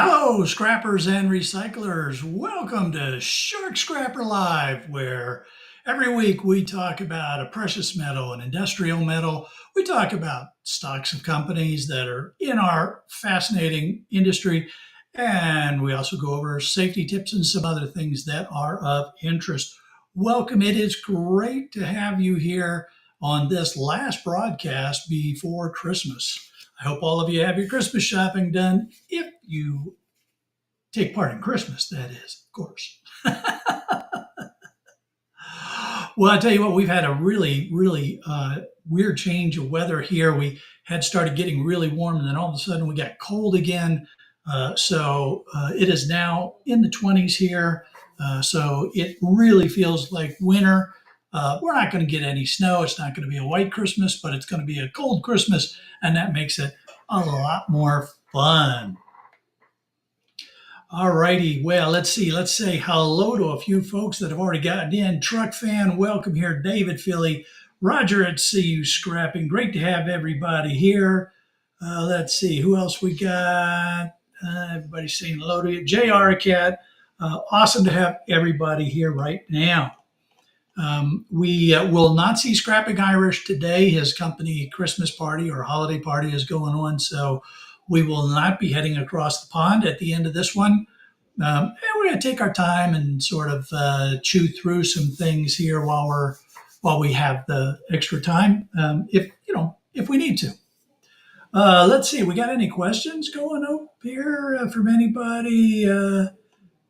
Hello, scrappers and recyclers. Welcome to Shark Scrapper Live, where every week we talk about a precious metal, an industrial metal. We talk about stocks of companies that are in our fascinating industry. And we also go over safety tips and some other things that are of interest. Welcome. It is great to have you here on this last broadcast before Christmas. I hope all of you have your Christmas shopping done. If you take part in Christmas, that is, of course. Well, I tell you what, we've had a really weird change of weather here. We had started getting really warm, and then all of a sudden we got cold again. So it is now in the 20s here. So it really feels like winter. We're not going to get any snow. It's not going to be a white Christmas, but it's going to be a cold Christmas, and that makes it a lot more fun. All righty. Well, let's see. Let's say hello to a few folks that have already gotten in. Truck fan, welcome here. David Philly, Roger at CU Scrapping. Great to have everybody here. Let's see who else we got. Everybody's saying hello to you. JR Cat. Awesome to have everybody here right now. We will not see Scrapping Irish today. His company Christmas party or holiday party is going on, so we will not be heading across the pond at the end of this one. And we're going to take our time and sort of chew through some things here while we have the extra time, if we need to. Let's see. We got any questions going up here from anybody?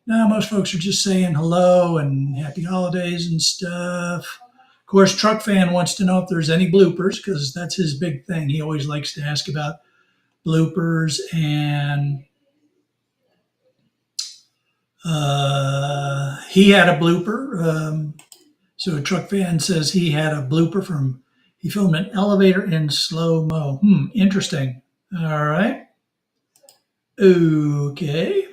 No, most folks are just saying hello and happy holidays and stuff. Of course, Truck Fan wants to know if there's any bloopers because that's his big thing. He always likes to ask about bloopers, and he had a blooper. So a Truck Fan says he had a blooper from he filmed an elevator in slow mo. Interesting. All right. Okay.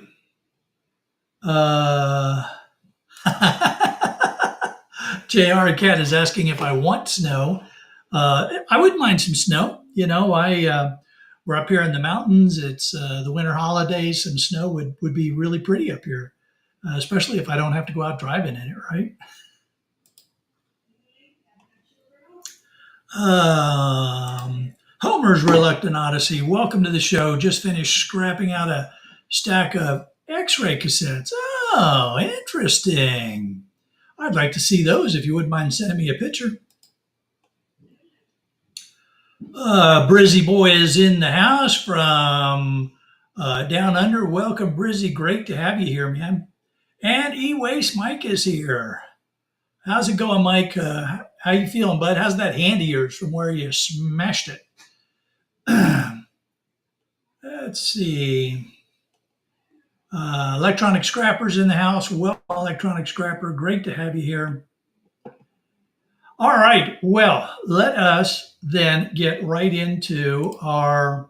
JR Cat is asking if I want snow. I wouldn't mind some snow. We're up here in the mountains. It's the winter holidays. Some snow would be really pretty up here, especially if I don't have to go out driving in it, right? Homer's Reluctant Odyssey. Welcome to the show. Just finished scrapping out a stack of X-ray cassettes. Oh, interesting. I'd like to see those if you wouldn't mind sending me a picture. Brizzy Boy is in the house from down under. Welcome, Brizzy. Great to have you here, man. And E-Waste Mike is here. How's it going, Mike? How you feeling, bud? How's that hand of yours from where you smashed it? Let's see. Electronic Scrappers in the house. Welcome, Electronic Scrapper. Great to have you here. All right. Well, let us then get right into our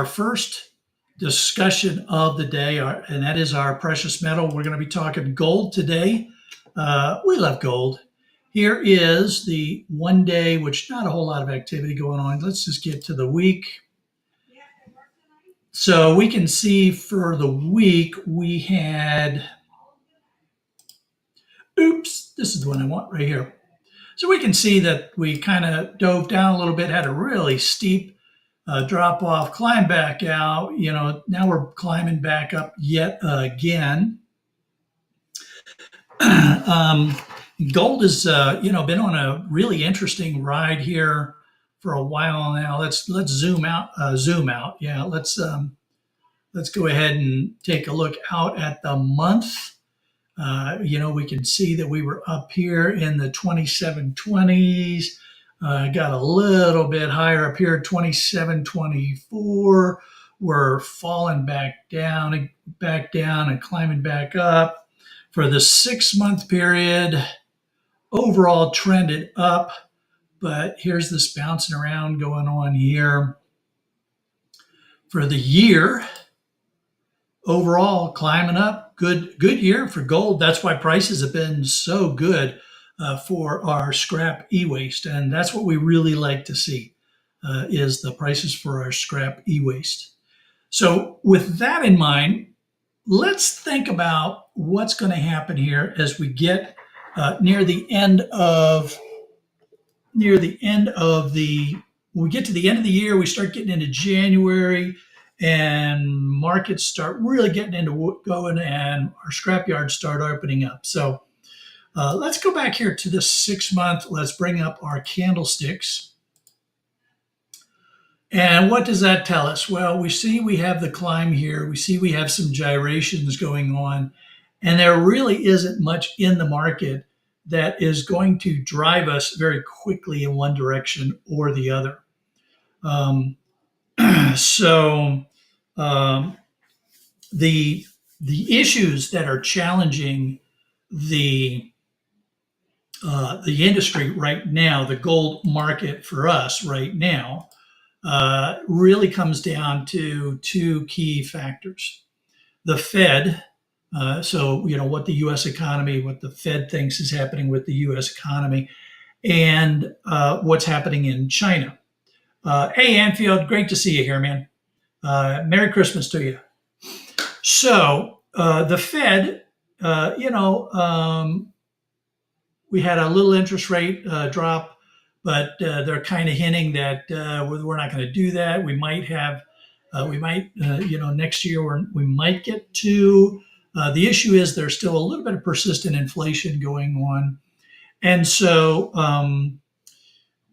first discussion of the day, and that is our precious metal. We're going to be talking gold today. We love gold. Here is the one day, which not a whole lot of activity going on. Let's just get to the week. So we can see for the week we had, this is the one I want right here. So we can see that we kind of dove down a little bit, had a really steep drop off, climb back out. Now we're climbing back up yet again. Gold has, been on a really interesting ride here for a while now. Let's zoom out. Yeah, let's go ahead and take a look out at the month. We can see that we were up here in the 2720s. Got a little bit higher up here, 2724. We're falling back down and climbing back up. For the 6-month period, overall trended up, but here's this bouncing around going on here. For the year, overall climbing up, good year for gold. That's why prices have been so good for our scrap e-waste, and that's what we really like to see is the prices for our scrap e-waste. So with that in mind, let's think about what's going to happen here as we get near the end of the when we get to the end of the year. We start getting into January, and markets start really getting into going, and our scrap yards start opening up. So let's go back here to the 6 month. Let's bring up our candlesticks. And what does that tell us? Well, we see we have the climb here. We see we have some gyrations going on, and there really isn't much in the market that is going to drive us very quickly in one direction or the other. Um, so um, the issues that are challenging the the industry right now, the gold market for us right now, really comes down to two key factors. The Fed, so what the U.S. economy, what the Fed thinks is happening with the U.S. economy, and what's happening in China. Hey, Anfield, great to see you here, man. Merry Christmas to you. So the Fed, we had a little interest rate drop, but they're kind of hinting that we're not going to do that. We might have, next year we might get to. The issue is there's still a little bit of persistent inflation going on. And so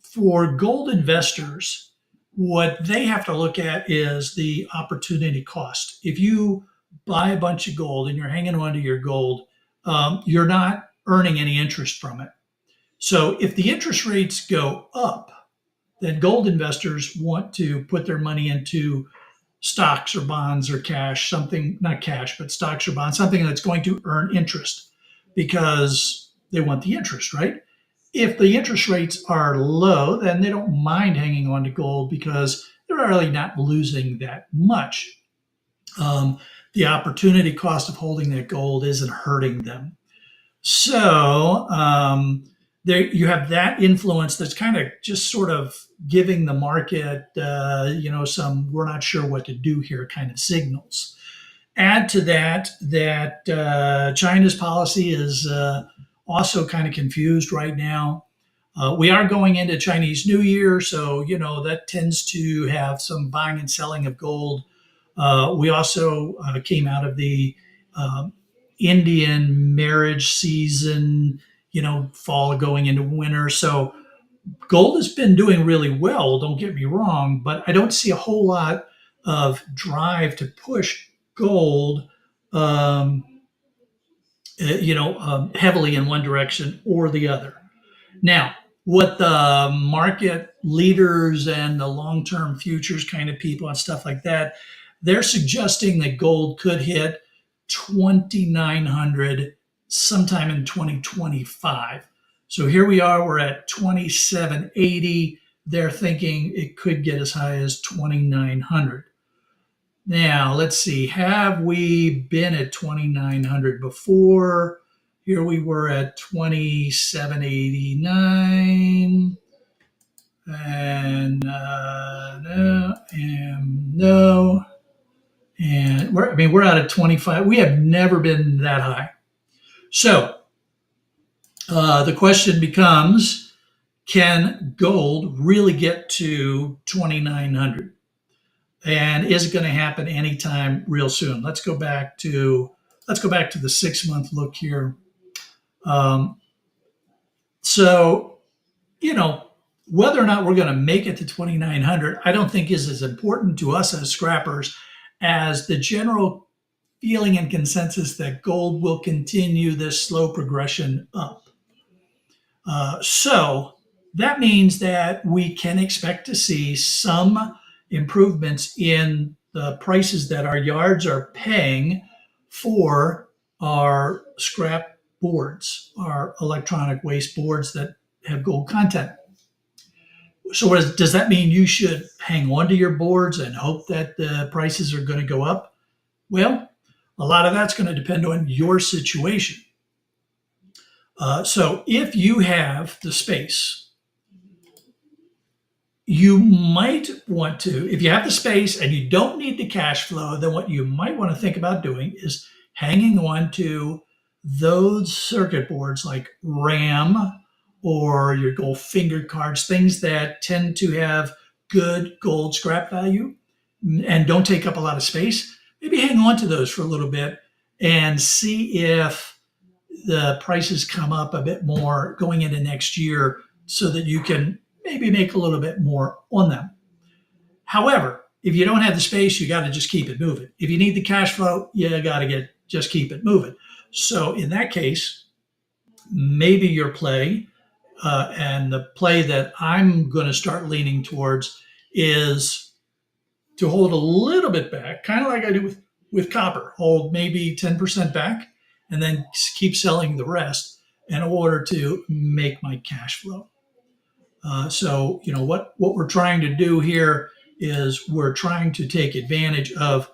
for gold investors, what they have to look at is the opportunity cost. If you buy a bunch of gold and you're hanging on to your gold, you're not earning any interest from it. So if the interest rates go up, then gold investors want to put their money into stocks or bonds or cash, something, not cash, but stocks or bonds, something that's going to earn interest because they want the interest, right? If the interest rates are low, then they don't mind hanging on to gold because they're really not losing that much. The opportunity cost of holding that gold isn't hurting them. So there you have that influence that's kind of just sort of giving the market, some we're not sure what to do here kind of signals. Add to that China's policy is also kind of confused right now. We are going into Chinese New Year, so that tends to have some buying and selling of gold. We also came out of the Indian marriage season, fall going into winter. So gold has been doing really well, don't get me wrong, but I don't see a whole lot of drive to push gold, heavily in one direction or the other. Now, what the market leaders and the long term futures kind of people and stuff like that, they're suggesting that gold could hit 2,900 sometime in 2025. So here we are, we're at 2,780. They're thinking it could get as high as 2,900. Now, let's see, have we been at 2,900 before? Here we were at 2,789. And no, and no. And we're out at 25. We have never been that high. So the question becomes, can gold really get to 2,900? And is it going to happen anytime real soon? Let's go back to the 6 month look here. So whether or not we're going to make it to 2,900, I don't think is as important to us as scrappers as the general feeling and consensus that gold will continue this slow progression up. So that means that we can expect to see some improvements in the prices that our yards are paying for our scrap boards, our electronic waste boards that have gold content. So does that mean you should hang on to your boards and hope that the prices are going to go up? Well, a lot of that's going to depend on your situation. So if you have the space, You might want to, if you have the space and you don't need the cash flow, then what you might want to think about doing is hanging on to those circuit boards like RAM or your gold finger cards, things that tend to have good gold scrap value and don't take up a lot of space. Maybe hang on to those for a little bit and see if the prices come up a bit more going into next year so that you can maybe make a little bit more on them. However, if you don't have the space, you got to just keep it moving. If you need the cash flow, you got to just keep it moving. So in that case, maybe your play and the play that I'm going to start leaning towards is to hold a little bit back, kind of like I do with copper, hold maybe 10% back and then keep selling the rest in order to make my cash flow. So, what we're trying to do here is we're trying to take advantage of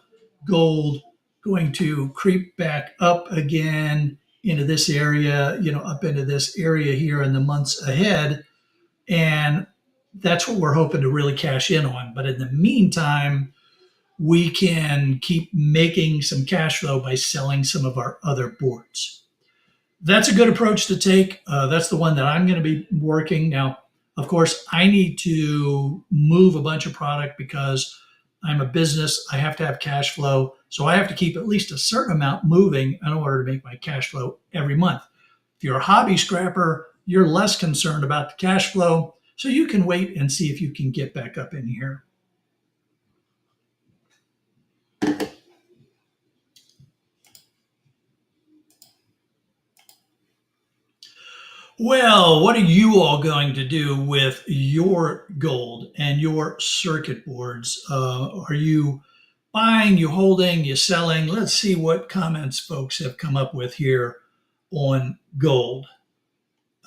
gold going to creep back up again into this area, up into this area here in the months ahead. And that's what we're hoping to really cash in on. But in the meantime, we can keep making some cash flow by selling some of our other boards. That's a good approach to take. That's the one that I'm going to be working now. Of course, I need to move a bunch of product because I'm a business. I have to have cash flow. So I have to keep at least a certain amount moving in order to make my cash flow every month. If you're a hobby scrapper, you're less concerned about the cash flow. So you can wait and see if you can get back up in here. Well, what are you all going to do with your gold and your circuit boards? Are you buying, you holding, you selling? Let's see what comments folks have come up with here on gold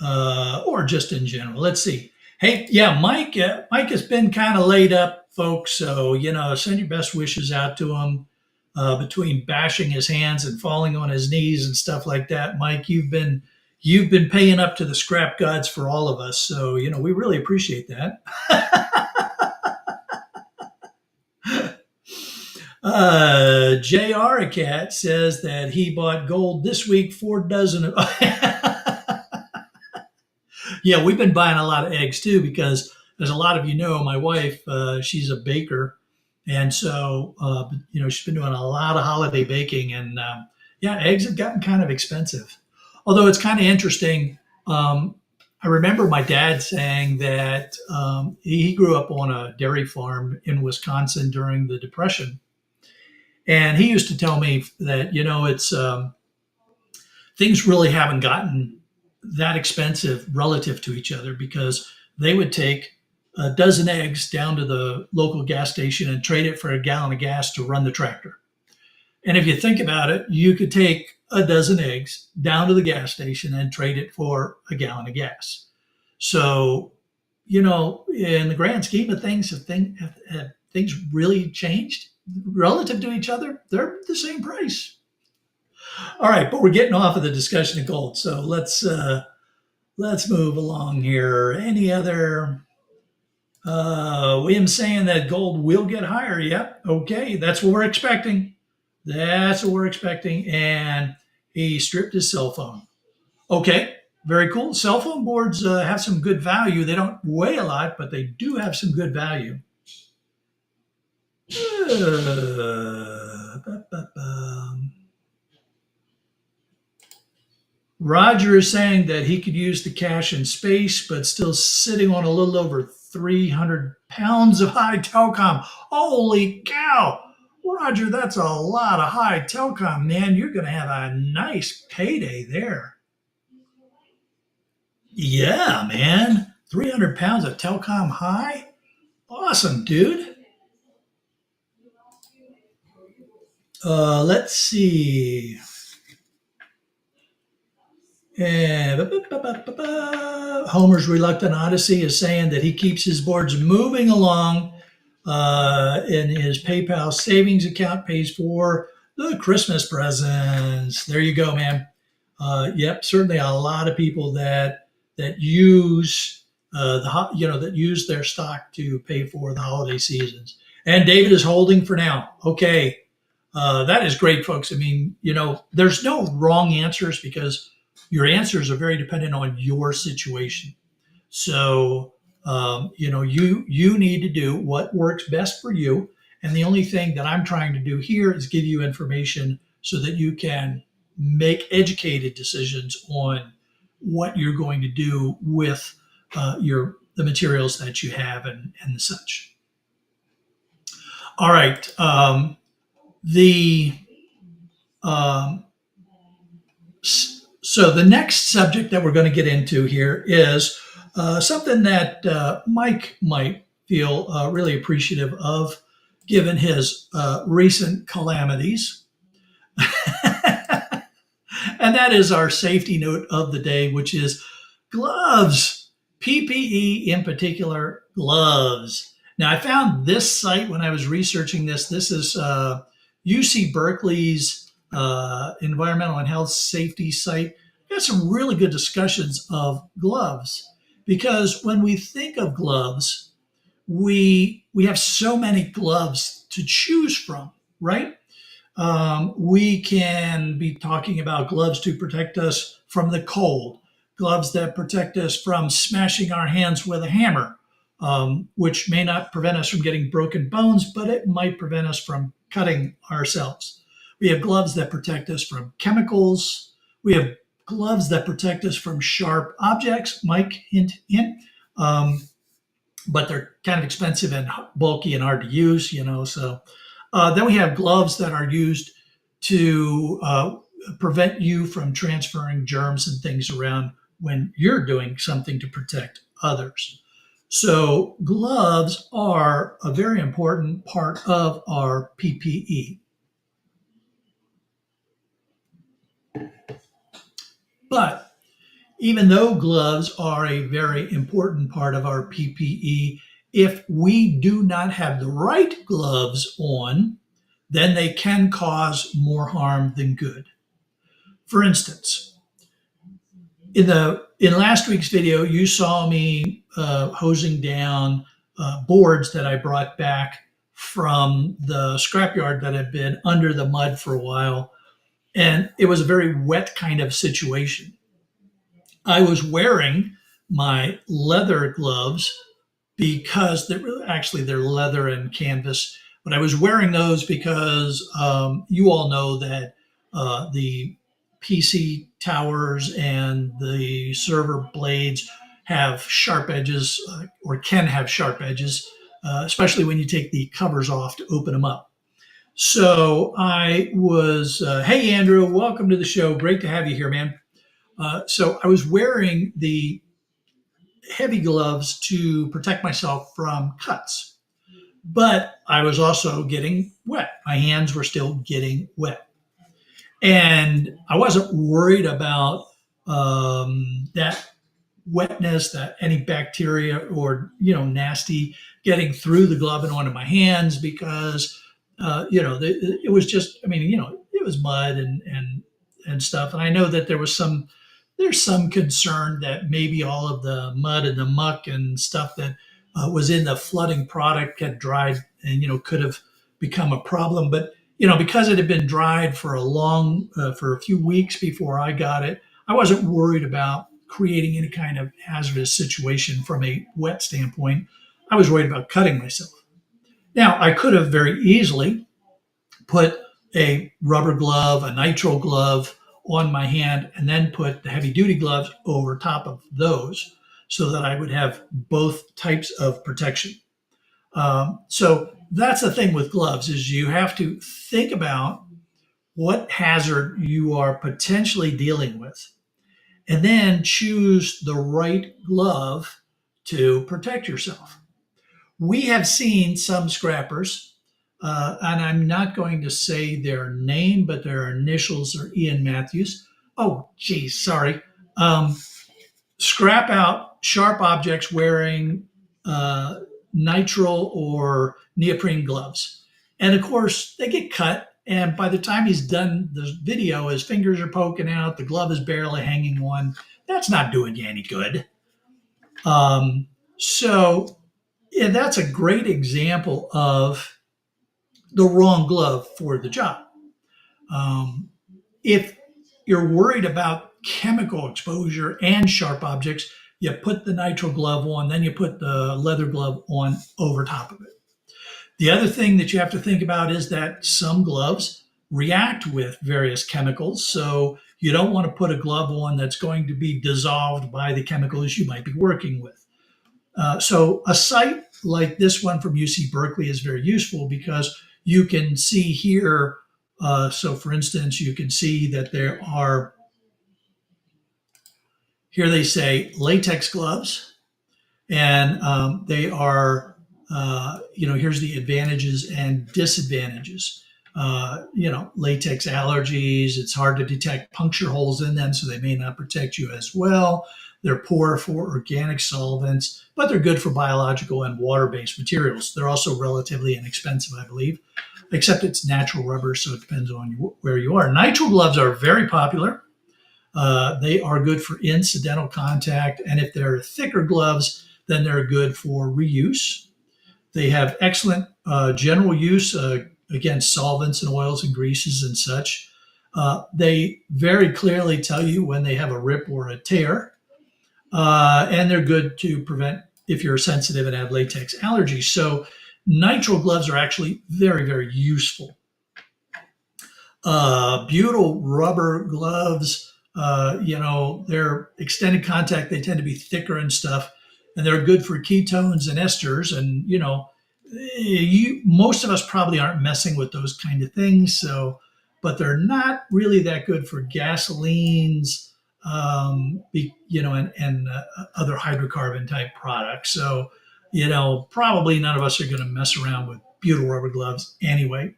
or just in general. Let's see. Hey, yeah, Mike. Mike has been kind of laid up, folks. So send your best wishes out to him. Between bashing his hands and falling on his knees and stuff like that, Mike, you've been paying up to the scrap gods for all of us. So, we really appreciate that. J.R. Cat says that he bought gold this week, 4 dozen. Yeah, we've been buying a lot of eggs too, because as a lot of my wife, she's a baker. And so, she's been doing a lot of holiday baking and, yeah, eggs have gotten kind of expensive. Although it's kind of interesting. I remember my dad saying that he grew up on a dairy farm in Wisconsin during the Depression. And he used to tell me that, it's things really haven't gotten that expensive relative to each other because they would take a dozen eggs down to the local gas station and trade it for a gallon of gas to run the tractor. And if you think about it, you could take a dozen eggs down to the gas station and trade it for a gallon of gas. So, in the grand scheme of things, have things really changed relative to each other? They're the same price. All right, but we're getting off of the discussion of gold. So let's move along here. Any other? William's saying that gold will get higher. Yep. Okay, that's what we're expecting. That's what we're expecting. And he stripped his cell phone. Okay, very cool. Cell phone boards have some good value. They don't weigh a lot, but they do have some good value. Roger is saying that he could use the cash in space, but still sitting on a little over 300 pounds of high telecom. Holy cow! Roger, that's a lot of high telecom, man. You're going to have a nice payday there. Yeah, man. 300 pounds of telecom high? Awesome, dude. Let's see. Homer's Reluctant Odyssey is saying that he keeps his boards moving along in his PayPal savings account, pays for the Christmas presents. There you go, man. Yep, certainly a lot of people that use that use their stock to pay for the holiday seasons. And David is holding for now. Okay, that is great, folks. I mean, there's no wrong answers because your answers are very dependent on your situation. So, you need to do what works best for you. And the only thing that I'm trying to do here is give you information so that you can make educated decisions on what you're going to do with the materials that you have and such. All right. The So the next subject that we're going to get into here is something that Mike might feel really appreciative of, given his recent calamities. And that is our safety note of the day, which is gloves, PPE in particular, gloves. Now, I found this site when I was researching this. This is UC Berkeley's environmental and health safety site. Got some really good discussions of gloves, because when we think of gloves, we have so many gloves to choose from, right? We can be talking about gloves to protect us from the cold, gloves that protect us from smashing our hands with a hammer, which may not prevent us from getting broken bones, but it might prevent us from cutting ourselves. We have gloves that protect us from chemicals. We have gloves that protect us from sharp objects. Mike, hint, hint. But they're kind of expensive and bulky and hard to use, so. Then we have gloves that are used to prevent you from transferring germs and things around when you're doing something to protect others. So gloves are a very important part of our PPE. But even though gloves are a very important part of our PPE, if we do not have the right gloves on, then they can cause more harm than good. For instance, in last week's video, you saw me hosing down boards that I brought back from the scrapyard that had been under the mud for a while, and it was a very wet kind of situation. I was wearing my leather gloves because they're leather and canvas, but I was wearing those because you all know that the PC towers and the server blades have sharp edges, or can have sharp edges, especially when you take the covers off to open them up. So I was, hey, Andrew, welcome to the show. Great to have you here, man. So I was wearing the heavy gloves to protect myself from cuts, but I was also getting wet. My hands were still getting wet. And I wasn't worried about that wetness, that any bacteria or, nasty getting through the glove and onto my hands, because, it was just, it was mud and stuff. And I know that there's some concern that maybe all of the mud and the muck and stuff that was in the flooding product had dried and, could have become a problem. But, because it had been dried for a few weeks before I got it, I wasn't worried about creating any kind of hazardous situation from a wet standpoint. I was worried about cutting myself. Now, I could have very easily put a rubber glove, a nitrile glove on my hand, and then put the heavy duty gloves over top of those so that I would have both types of protection. So that's the thing with gloves, is you have to think about what hazard you are potentially dealing with, and then choose the right glove to protect yourself. We have seen some scrappers, and I'm not going to say their name, but their initials are Ian Matthews. Oh, geez, sorry. Scrap out sharp objects wearing nitrile or neoprene gloves. And of course, they get cut. And by the time he's done the video, his fingers are poking out, the glove is barely hanging on. That's not doing you any good. So yeah, that's a great example of the wrong glove for the job. Um, if you're worried about chemical exposure and sharp objects, you put the nitrile glove on, then you put the leather glove on over top of it. The other thing that you have to think about is that some gloves react with various chemicals. So you don't want to put a glove on that's going to be dissolved by the chemicals you might be working with. So a site like this one from UC Berkeley is very useful because you can see here. So for instance, you can see that there are, here they say latex gloves, and they are, here's the advantages and disadvantages. Latex allergies, it's hard to detect puncture holes in them, so they may not protect you as well. They're poor for organic solvents, but they're good for biological and water-based materials. They're also relatively inexpensive, I believe, except it's natural rubber, so it depends on where you are. Nitrile gloves are very popular. They are good for incidental contact, and if they're thicker gloves, then they're good for reuse. They have excellent general use against solvents and oils and greases and such. They very clearly tell you when they have a rip or a tear, and they're good to prevent if you're sensitive and have latex allergies. So, nitrile gloves are actually very, very useful. Butyl rubber gloves, they're extended contact. They tend to be thicker and stuff, and they're good for ketones and esters. And most of us probably aren't messing with those kind of things. So, but they're not really that good for gasolines, and other hydrocarbon type products. So, probably none of us are going to mess around with butyl rubber gloves anyway.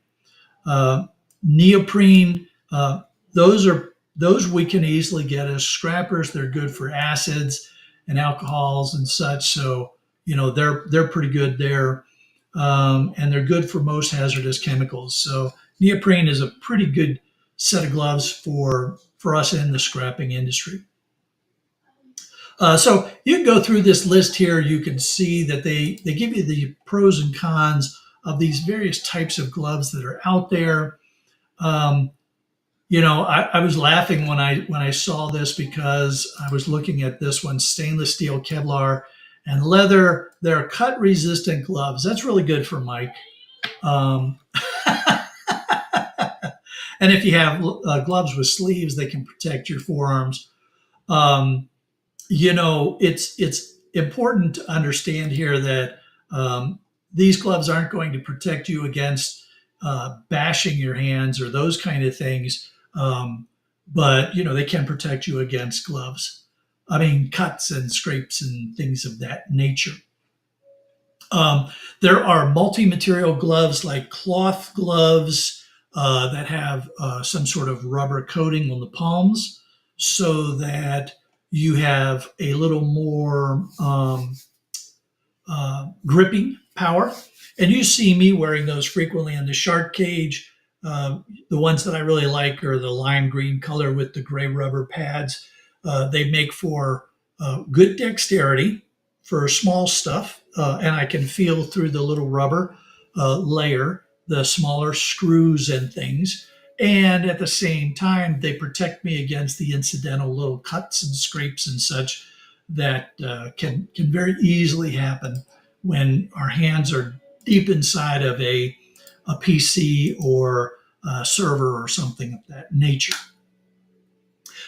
Uh, Neoprene, those we can easily get as scrappers. They're good for acids and alcohols and such. So they're pretty good there, and they're good for most hazardous chemicals. So neoprene is a pretty good set of gloves for us in the scrapping industry. So you can go through this list here. You can see that they give you the pros and cons of these various types of gloves that are out there. Um, I was laughing when I saw this because I was looking at this one, stainless steel, Kevlar, and leather. They're cut resistant gloves. That's really good for Mike. Um, and if you have gloves with sleeves, they can protect your forearms. Um, it's important to understand here that these gloves aren't going to protect you against bashing your hands or those kind of things. But they can protect you against gloves. I mean, cuts and scrapes and things of that nature. There are multi-material gloves like cloth gloves that have some sort of rubber coating on the palms so that you have a little more gripping power. And you see me wearing those frequently in the shark cage. The ones that I really like are the lime green color with the gray rubber pads. They make for good dexterity for small stuff, and I can feel through the little rubber layer the smaller screws and things. And at the same time, they protect me against the incidental little cuts and scrapes and such that can very easily happen when our hands are deep inside of a PC or a server or something of that nature.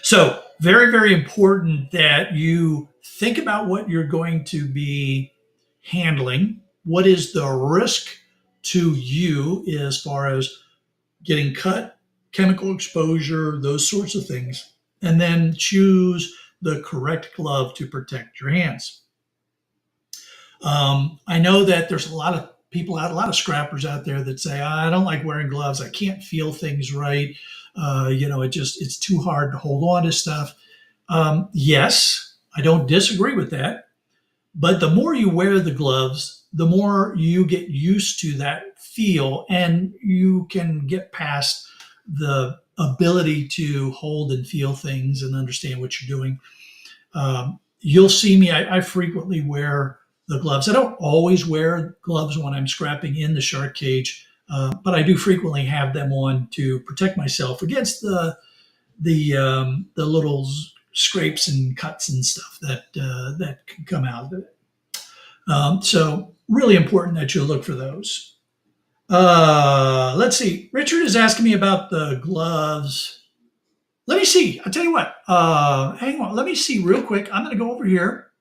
So, very, very important that you think about what you're going to be handling. What is the risk to you as far as getting cut, chemical exposure, those sorts of things, and then choose the correct glove to protect your hands. I know that there's a lot of people out, a lot of scrappers out there that say, I don't like wearing gloves. I can't feel things right. It's too hard to hold on to stuff. Yes, I don't disagree with that. But the more you wear the gloves, the more you get used to that feel and you can get past the ability to hold and feel things and understand what you're doing. you'll see me. I frequently wear the gloves. I don't always wear gloves when I'm scrapping in the shark cage, but I do frequently have them on to protect myself against the little scrapes and cuts and stuff that can come out of it. So really important that you look for those. Let's see. Richard is asking me about the gloves. Let me see. I'll tell you what. Hang on. Let me see real quick. I'm going to go over here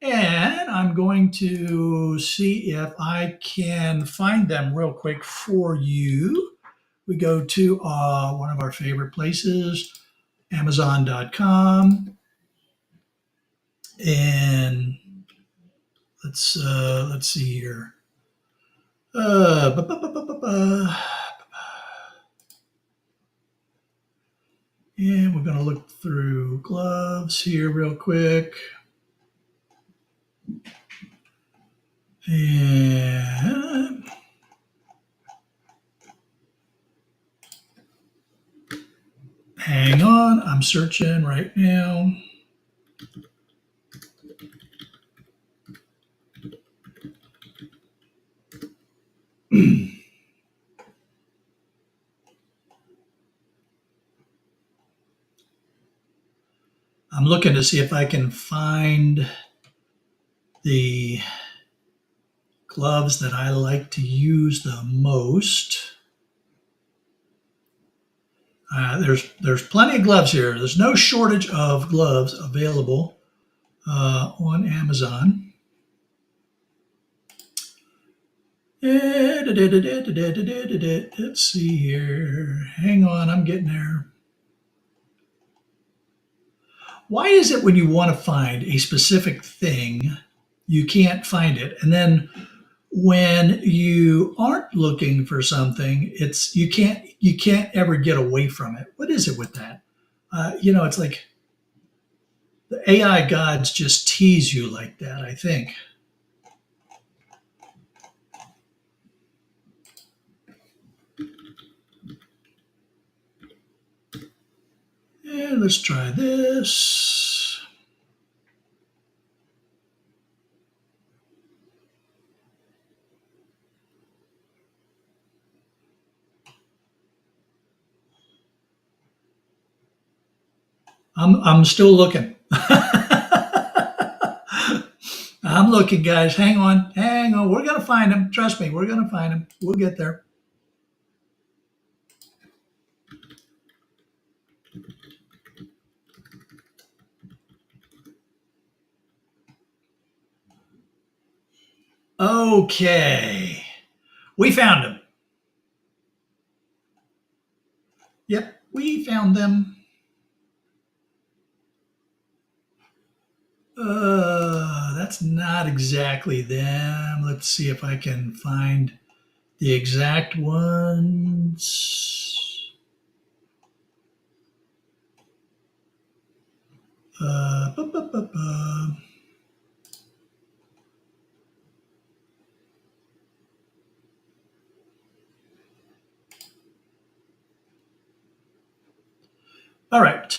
and I'm going to see if I can find them real quick for you. We go to one of our favorite places, Amazon.com, and let's see here. And we're going to look through gloves here real quick. And hang on, I'm searching right now. I'm looking to see if I can find the gloves that I like to use the most. There's plenty of gloves here. There's no shortage of gloves available on Amazon. Let's see here. Hang on, I'm getting there. Why is it when you want to find a specific thing, you can't find it? And then when you aren't looking for something, you can't ever get away from it. What is it with that? It's like the AI gods just tease you like that, I think. And let's try this. I'm still looking. I'm looking, guys. Hang on. We're gonna find them. Trust me, we're gonna find them. We'll get there. Okay. We found them. Yep, we found them. That's not exactly them. Let's see if I can find the exact ones. Uh, bu- bu- bu- bu. All right,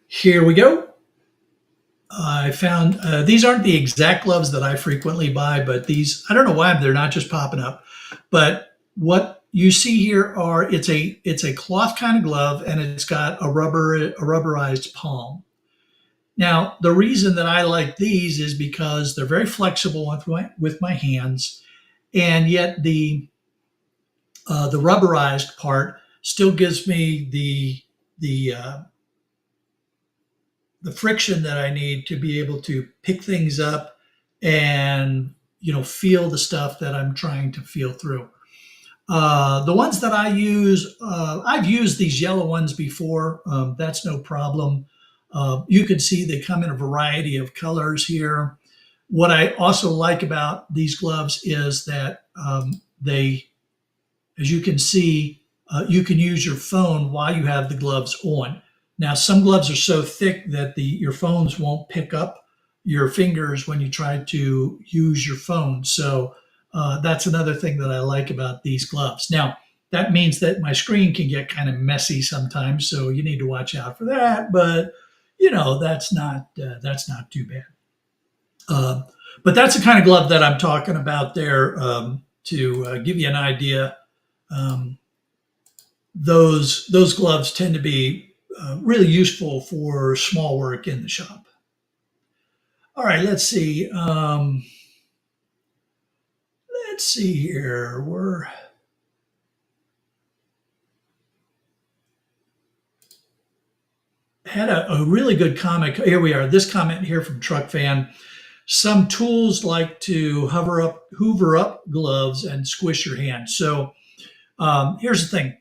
here we go. I found these aren't the exact gloves that I frequently buy, but these, I don't know why they're not just popping up. But what you see here are it's a cloth kind of glove, and it's got a rubberized palm. Now, the reason that I like these is because they're very flexible with my hands, and yet the rubberized part still gives me the the friction that I need to be able to pick things up and feel the stuff that I'm trying to feel through. The ones that I use, I've used these yellow ones before. That's no problem. You can see they come in a variety of colors here. What I also like about these gloves is that they, as you can see, you can use your phone while you have the gloves on. Now, some gloves are so thick that your phones won't pick up your fingers when you try to use your phone. So that's another thing that I like about these gloves. Now, that means that my screen can get kind of messy sometimes, so you need to watch out for that. But that's not too bad. Uh, but that's the kind of glove that I'm talking about there, to give you an idea. Um, those gloves tend to be really useful for small work in the shop. All right, let's see. Let's see here. We're had a really good comment. Here we are. This comment here from Truck Fan. Some tools like to hoover up gloves and squish your hand. So here's the thing: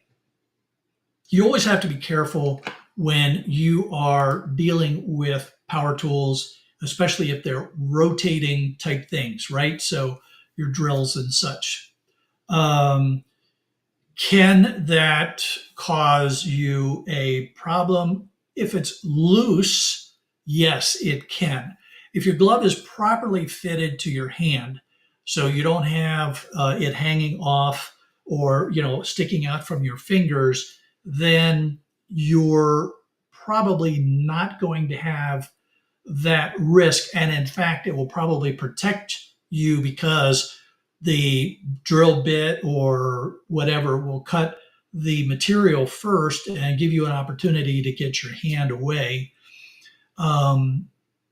you always have to be careful when you are dealing with power tools, especially if they're rotating type things, right? So your drills and such. Um, can that cause you a problem? If it's loose, yes, it can. If your glove is properly fitted to your hand, so you don't have it hanging off or sticking out from your fingers, then you're probably not going to have that risk. And in fact, it will probably protect you because the drill bit or whatever will cut the material first and give you an opportunity to get your hand away. Um,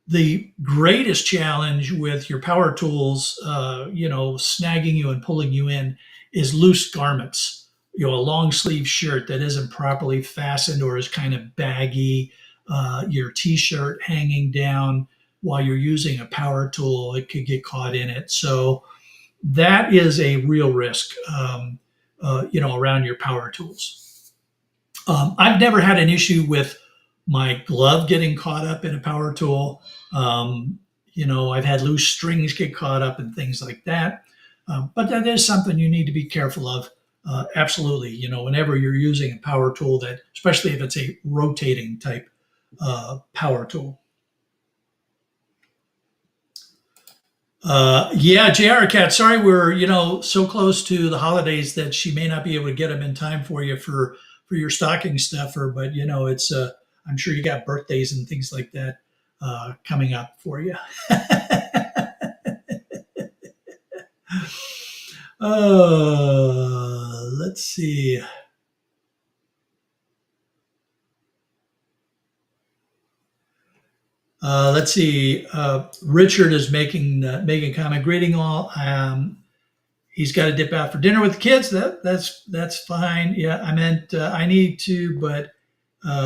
the greatest challenge with your power tools, snagging you and pulling you in, is loose garments. A long sleeve shirt that isn't properly fastened or is kind of baggy, your t-shirt hanging down while you're using a power tool, it could get caught in it. So that is a real risk, around your power tools. I've never had an issue with my glove getting caught up in a power tool. I've had loose strings get caught up and things like that. But that is something you need to be careful of. Absolutely. Whenever you're using a power tool, that especially if it's a rotating type power tool. Yeah, JR Cat. Sorry, we're so close to the holidays that she may not be able to get them in time for you for your stocking stuffer. But it's I'm sure you got birthdays and things like that coming up for you. Let's see. Let's see. Richard is making a comment. Greeting all. He's got to dip out for dinner with the kids. That's fine. Yeah, I meant I need to, but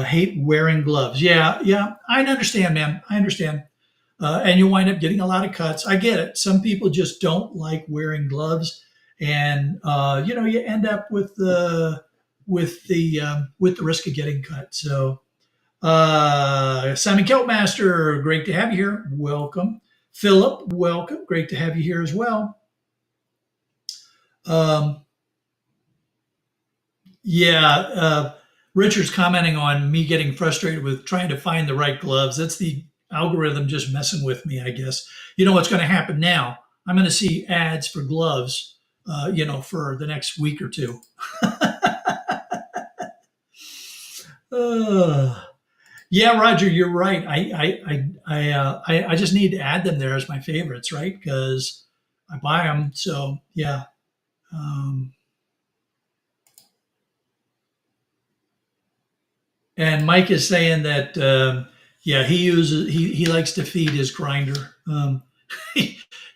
hate wearing gloves. Yeah. I understand, man. I understand. And you wind up getting a lot of cuts. I get it. Some people just don't like wearing gloves, and you end up with the risk of getting cut. So. Simon Keltmaster, great to have you here. Welcome. Philip, welcome. Great to have you here as well. Um, yeah, Richard's commenting on me getting frustrated with trying to find the right gloves. That's the algorithm just messing with me, I guess. You know what's going to happen now? I'm going to see ads for gloves, for the next week or two. Yeah, Roger, you're right. I just need to add them there as my favorites, right? Because I buy them. So yeah. Um, and Mike is saying that yeah, he likes to feed his grinder.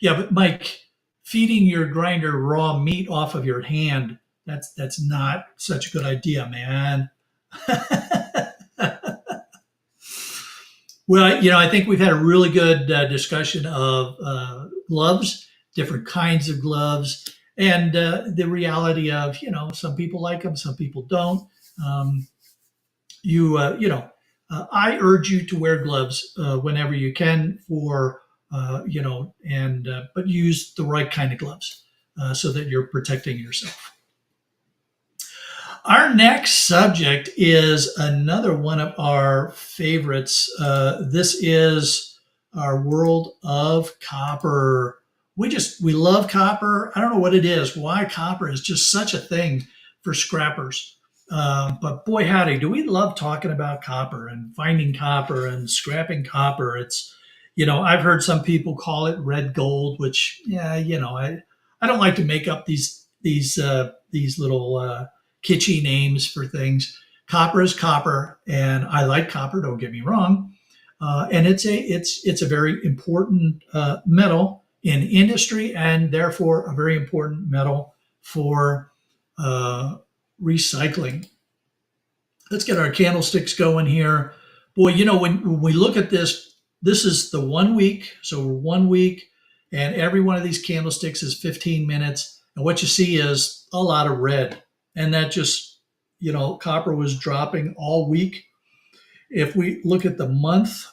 Yeah, but Mike, feeding your grinder raw meat off of your hand, that's not such a good idea, man. Well, I think we've had a really good discussion of gloves, different kinds of gloves, and the reality of, some people like them, some people don't. Um, I urge you to wear gloves whenever you can but use the right kind of gloves so that you're protecting yourself. Our next subject is another one of our favorites. This is our world of copper. We love copper. I don't know what it is, why copper is just such a thing for scrappers. But boy, howdy, do we love talking about copper and finding copper and scrapping copper. I've heard some people call it red gold, which, yeah, I don't like to make up these little kitschy names for things. Copper is copper, and I like copper. Don't get me wrong, and it's a very important metal in industry, and therefore a very important metal for uh, recycling. Let's get our candlesticks going here. Boy, when we look at this, this is the 1 week. So we're 1 week, and every one of these candlesticks is 15 minutes. And what you see is a lot of red. And that just, copper was dropping all week. If we look at the month,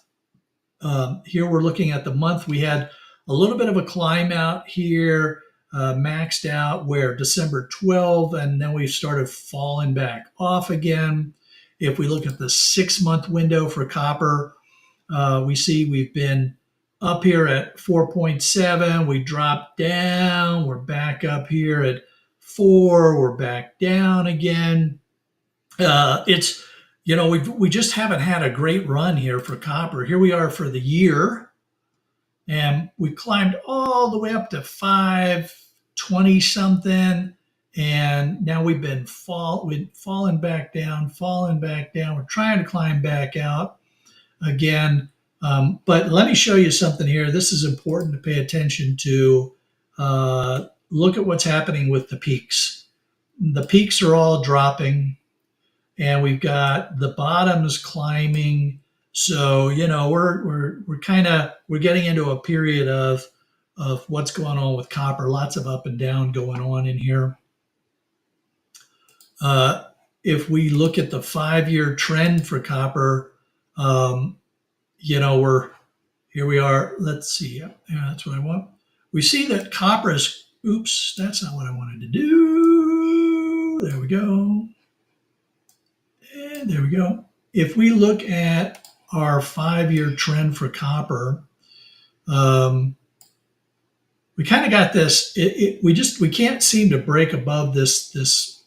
here we're looking at the month. We had a little bit of a climb out here, maxed out where December 12, and then we started falling back off again. If we look at the 6 month window for copper, we see we've been up here at 4.7. We dropped down. We're back up here at 4. We're back down again. We just haven't had a great run here for copper. Here we are for the year, and we climbed all the way up to 520 something, and now we've been falling back down, falling back down. We're trying to climb back out again. But let me show you something here. This is important to pay attention to. Look at what's happening with the peaks. The peaks are all dropping, and we've got the bottoms climbing. So we're getting into a period of what's going on with copper. Lots of up and down going on in here. If we look at the 5 year trend for copper, here we are. Let's see. Yeah, that's what I want. We see that copper is. Oops, that's not what I wanted to do. There we go. And there we go. If we look at our 5 year trend for copper, we kind of got this. We can't seem to break above this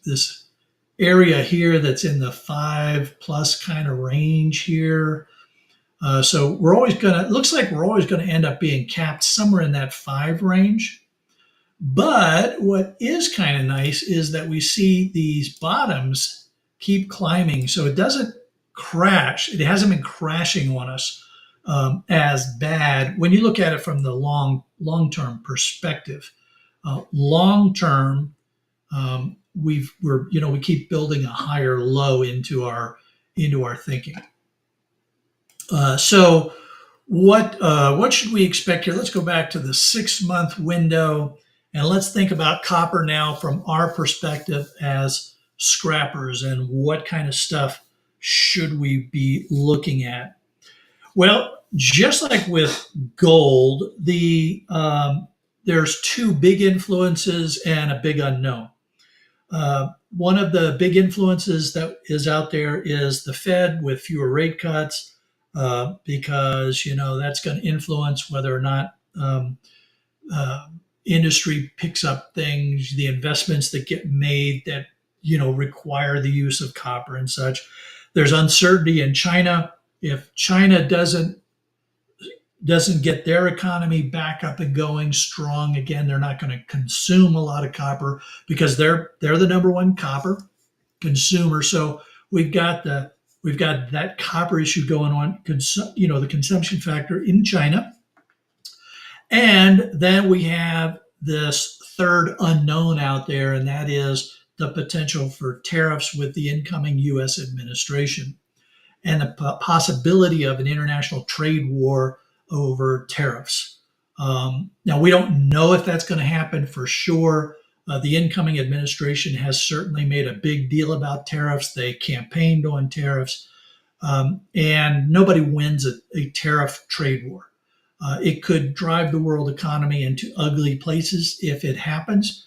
area here that's in the 5+ kind of range here. So it looks like we're always gonna end up being capped somewhere in that 5 range. But what is kind of nice is that we see these bottoms keep climbing, so it doesn't crash. It hasn't been crashing on us as bad when you look at it from the long-term perspective. Long term, we keep building a higher low into our thinking. So what should we expect here? Let's go back to the 6 month window, and let's think about copper now from our perspective as scrappers, and what kind of stuff should we be looking at? Well, just like with gold, there's two big influences and a big unknown. One of the big influences that is out there is the Fed with fewer rate cuts, because that's going to influence whether or not industry picks up things, the investments that get made that require the use of copper and such. There's uncertainty in China. If China doesn't get their economy back up and going strong again, they're not going to consume a lot of copper because they're the number one copper consumer. So we've got that copper issue going on, the consumption factor in China. And then we have this third unknown out there, and that is the potential for tariffs with the incoming US administration, and the possibility of an international trade war over tariffs. Now, we don't know if that's going to happen for sure. The incoming administration has certainly made a big deal about tariffs. They campaigned on tariffs, and nobody wins a tariff trade war. It could drive the world economy into ugly places if it happens.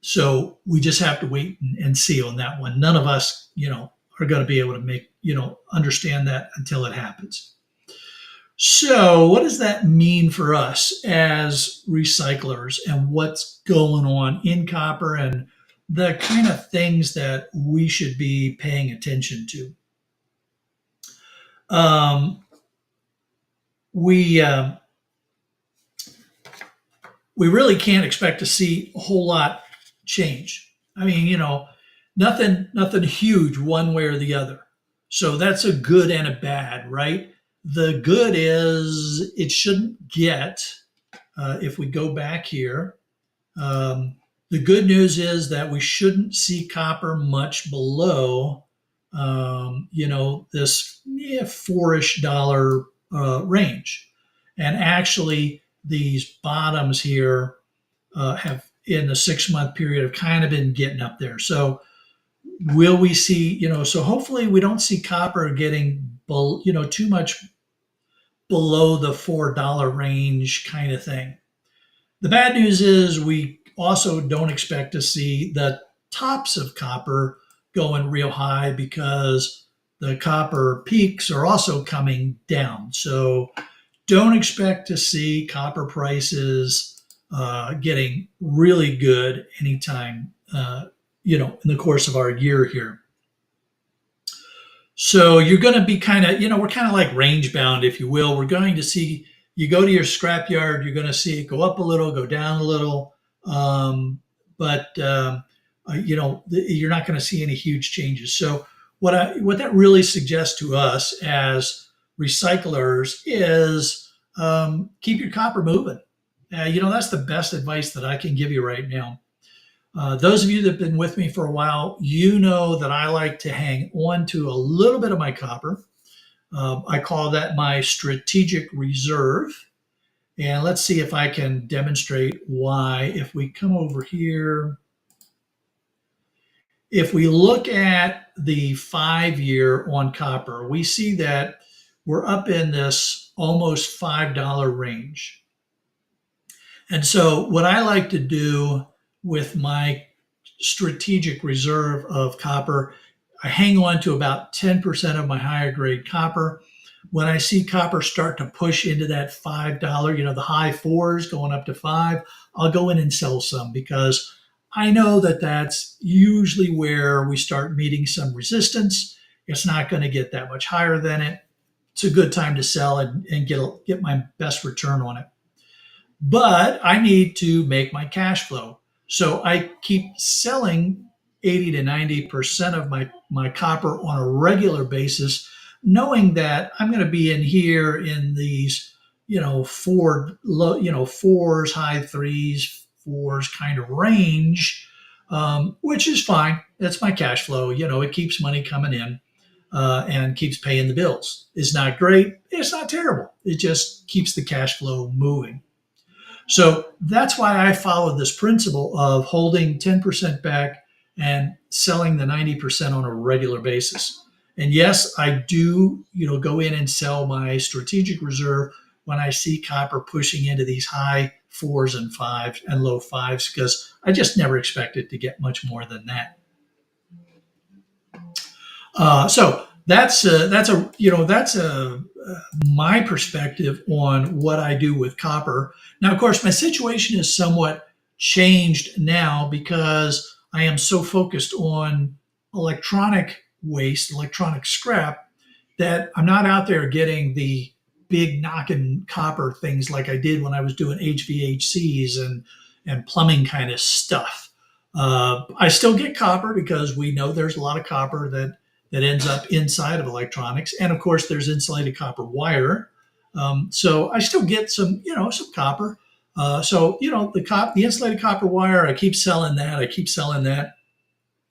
So we just have to wait and see on that one. None of us, are going to be able to understand that until it happens. So what does that mean for us as recyclers, and what's going on in copper, and the kind of things that we should be paying attention to. Um, we we really can't expect to see a whole lot change. I mean, nothing huge one way or the other. So that's a good and a bad, right? The good is it shouldn't get, if we go back here, um, the good news is that we shouldn't see copper much below, this four-ish dollar range. And actually, these bottoms here have in the 6 month period have kind of been getting up there. So will we see, so hopefully we don't see copper getting, too much below the $4 range kind of thing. The bad news is we also don't expect to see the tops of copper going real high because the copper peaks are also coming down. So don't expect to see copper prices getting really good anytime, in the course of our year here. So you're going to be kind of, we're kind of like range bound, if you will. We're going to see, you go to your scrap yard, you're going to see it go up a little, go down a little. But you're not going to see any huge changes. So what that really suggests to us as recyclers is keep your copper moving. That's the best advice that I can give you right now. Those of you that have been with me for a while, you know that I like to hang on to a little bit of my copper. I call that my strategic reserve. And let's see if I can demonstrate why. If we come over here, if we look at the 5 year on copper, we see that we're up in this almost $5 range. And so what I like to do with my strategic reserve of copper, I hang on to about 10% of my higher grade copper. When I see copper start to push into that $5, the high fours going up to five, I'll go in and sell some because I know that that's usually where we start meeting some resistance. It's not going to get that much higher than it. It's a good time to sell and get my best return on it. But I need to make my cash flow. So I keep selling 80 to 90% of my copper on a regular basis, knowing that I'm going to be in here in these, fours, high threes, fours kind of range, which is fine. That's my cash flow. It keeps money coming in and keeps paying the bills. It's not great. It's not terrible. It just keeps the cash flow moving. So that's why I follow this principle of holding 10% back and selling the 90% on a regular basis. And yes, I do, go in and sell my strategic reserve when I see copper pushing into these high fours and fives and low fives, because I just never expected to get much more than that. So that's my perspective on what I do with copper. Now, of course, my situation is somewhat changed now because I am so focused on electronic waste, electronic scrap, that I'm not out there getting the big knocking copper things like I did when I was doing HVACs and plumbing kind of stuff. I still get copper because we know there's a lot of copper that ends up inside of electronics. And of course, there's insulated copper wire. So I still get some copper. The insulated copper wire, I keep selling that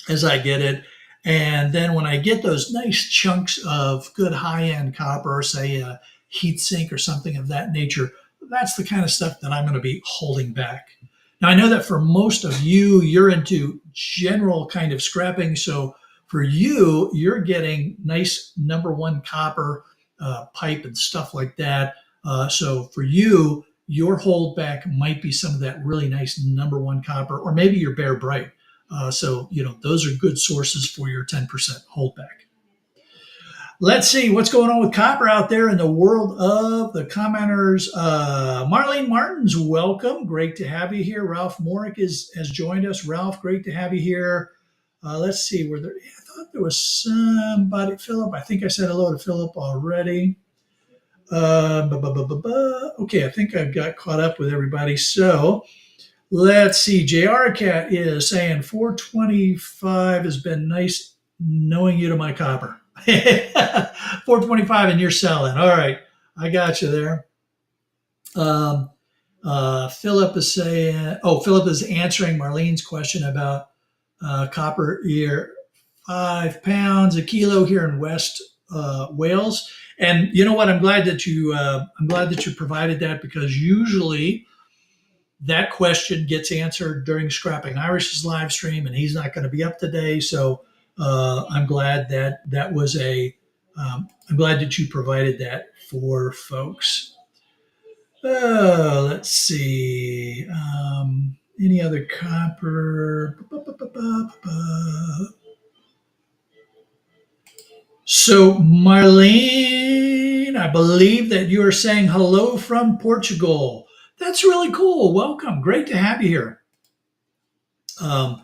as I get it. And then when I get those nice chunks of good high-end copper, say a heat sink or something of that nature, that's the kind of stuff that I'm going to be holding back. Now, I know that for most of you, you're into general kind of scrapping. So for you, you're getting nice number one copper pipe and stuff like that. So for you, your holdback might be some of that really nice number one copper, or maybe your Bear Bright. So those are good sources for your 10% holdback. Let's see what's going on with copper out there in the world of the commenters. Marlene Martins, welcome. Great to have you here. Ralph Morick has joined us. Ralph, great to have you here. Let's see, I thought there was somebody. Philip, I think I said hello to Philip already. Okay, I think I've got caught up with everybody. So let's see. JR Cat is saying 425 has been nice knowing you to my copper. 425 and you're selling. All right. I got you there. Philip is saying, Philip is answering Marlene's question about copper here, £5 a kilo here in West Wales. And you know what? I'm glad that you provided that, because usually that question gets answered during Scrapping Irish's live stream, and he's not going to be up today. So I'm glad that was I'm glad that you provided that for folks. Let's see. Any other copper? So, Marlene, I believe that you are saying hello from Portugal. That's really cool. Welcome. Great to have you here. I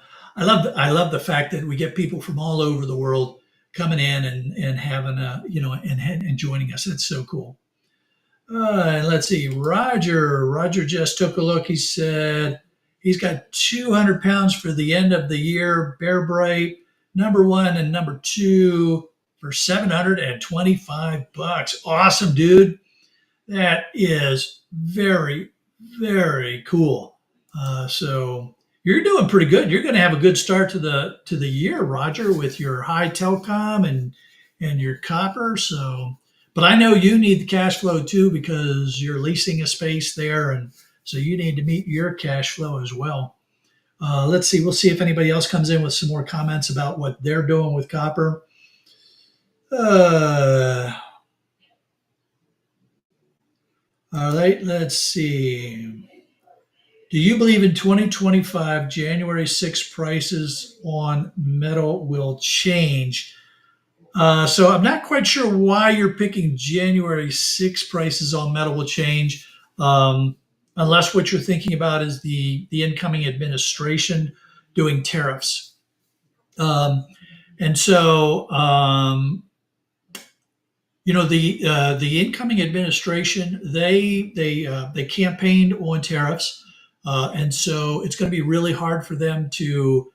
love the fact that we get people from all over the world coming in and having and joining us. That's so cool. Let's see. Roger just took a look. He said he's got 200 pounds for the end of the year. Bear Bright, number 1 and number 2 for $725. Awesome, dude. That is very, very cool. So you're doing pretty good. You're going to have a good start to the year, Roger, with your high telecom and your copper. So, but I know you need the cash flow too, because you're leasing a space there, and so you need to meet your cash flow as well. Let's see. We'll see if anybody else comes in with some more comments about what they're doing with copper. All right. Let's see. Do you believe in 2025 January 6 prices on metal will change? So I'm not quite sure why you're picking January 6 prices on metal will change, unless what you're thinking about is the incoming administration doing tariffs. And so, the incoming administration, they campaigned on tariffs, and so it's going to be really hard for them to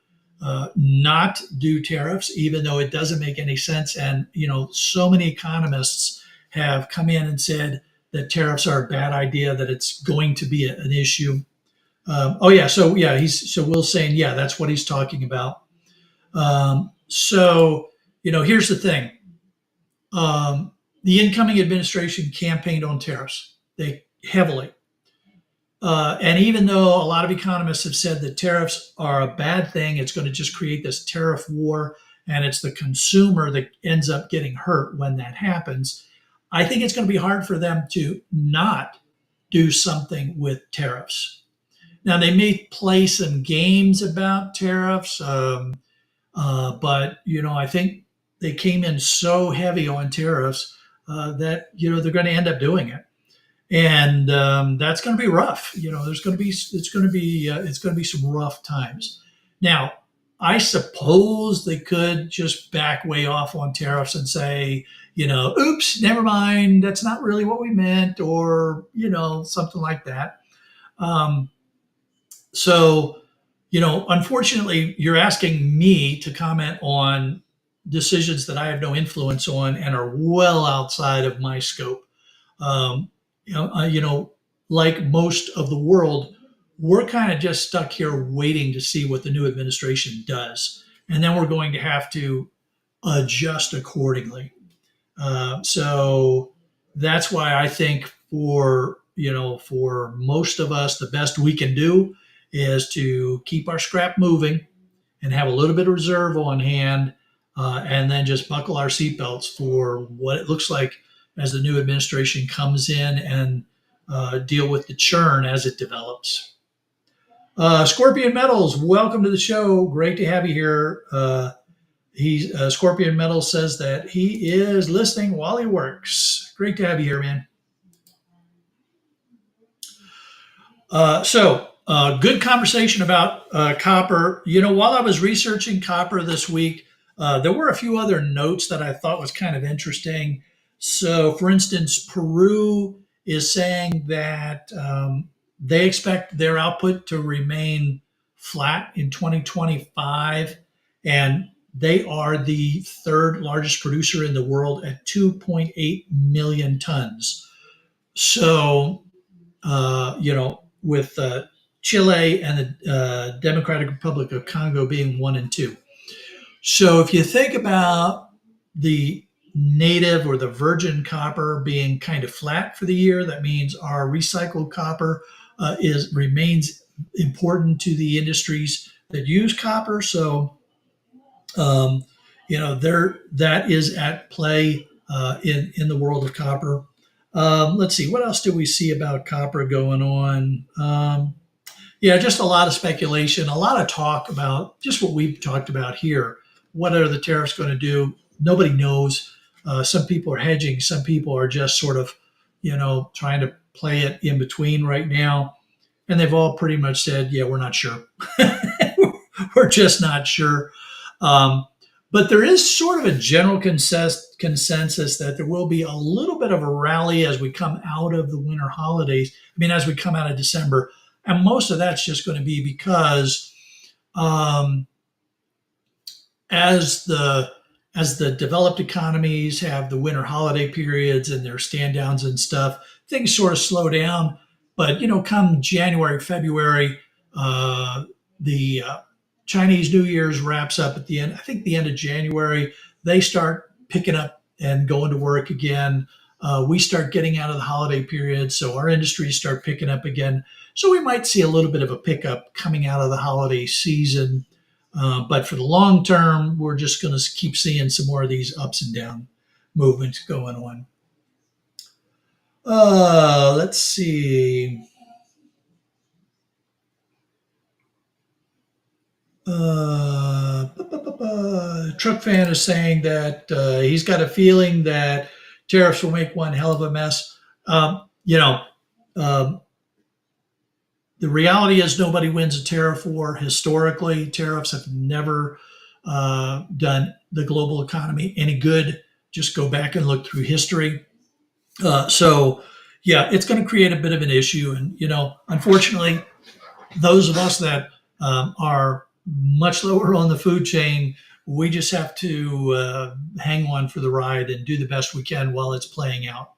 not do tariffs, even though it doesn't make any sense. And so many economists have come in and said that tariffs are a bad idea, that it's going to be an issue. So Will's saying, yeah, that's what he's talking about. Here's the thing. The incoming administration campaigned on tariffs. They heavily. And even though a lot of economists have said that tariffs are a bad thing, it's going to just create this tariff war, and it's the consumer that ends up getting hurt when that happens. I think it's going to be hard for them to not do something with tariffs. Now, they may play some games about tariffs, but I think they came in so heavy on tariffs that they're going to end up doing it, and that's going to be rough. It's going to be some rough times. Now, I suppose they could just back way off on tariffs and say, oops, never mind, that's not really what we meant, or something like that. Unfortunately, you're asking me to comment on decisions that I have no influence on and are well outside of my scope. Like most of the world, we're kind of just stuck here waiting to see what the new administration does, and then we're going to have to adjust accordingly. So that's why I think for most of us, the best we can do is to keep our scrap moving and have a little bit of reserve on hand, and then just buckle our seatbelts for what it looks like as the new administration comes in and deal with the churn as it develops. Scorpion Metals, welcome to the show. Great to have you here. Scorpion Metal says that he is listening while he works. Great to have you here, man. Good conversation about copper. While I was researching copper this week, there were a few other notes that I thought was kind of interesting. So, for instance, Peru is saying that they expect their output to remain flat in 2025, and they are the third largest producer in the world at 2.8 million tons. So, with Chile and the Democratic Republic of Congo being one and two. So if you think about the native or the virgin copper being kind of flat for the year, that means our recycled copper is remains important to the industries that use copper. So um, there that is at play in the world of copper. Let's see, what else do we see about copper going on? Yeah, just a lot of speculation, a lot of talk about just what we've talked about here. What are the tariffs going to do? Nobody knows. Some people are hedging. Some people are just sort of, trying to play it in between right now. And they've all pretty much said, yeah, we're not sure. We're just not sure. Um, but there is sort of a general consensus that there will be a little bit of a rally as we come out of the winter holidays. I mean, as we come out of December. And most of that's just going to be because um, as the developed economies have the winter holiday periods and their stand downs and stuff, things sort of slow down. But come January, February, the Chinese New Year's wraps up at the end. I think the end of January, they start picking up and going to work again. We start getting out of the holiday period, so our industries start picking up again. So we might see a little bit of a pickup coming out of the holiday season. But for the long term, we're just going to keep seeing some more of these ups and down movements going on. Let's see. Truck fan is saying that he's got a feeling that tariffs will make one hell of a mess. Um, you know, um, the reality is nobody wins a tariff war. Historically, tariffs have never done the global economy any good. Just go back and look through history. Yeah, it's going to create a bit of an issue. And, unfortunately, those of us that are much lower on the food chain, we just have to hang on for the ride and do the best we can while it's playing out.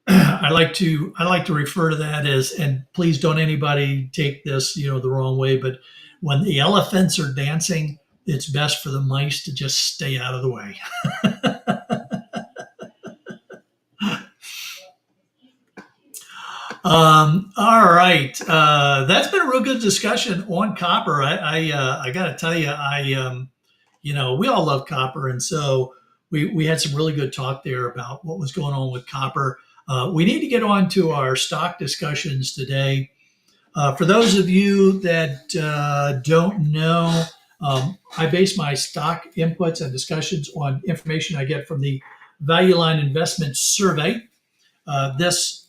I like to refer to that as, and please don't anybody take this the wrong way, but when the elephants are dancing, it's best for the mice to just stay out of the way. All right, that's been a real good discussion on copper. I got to tell you, we all love copper, and so we had some really good talk there about what was going on with copper. We need to get on to our stock discussions today. For those of you that don't know, I base my stock inputs and discussions on information I get from the Value Line Investment Survey. This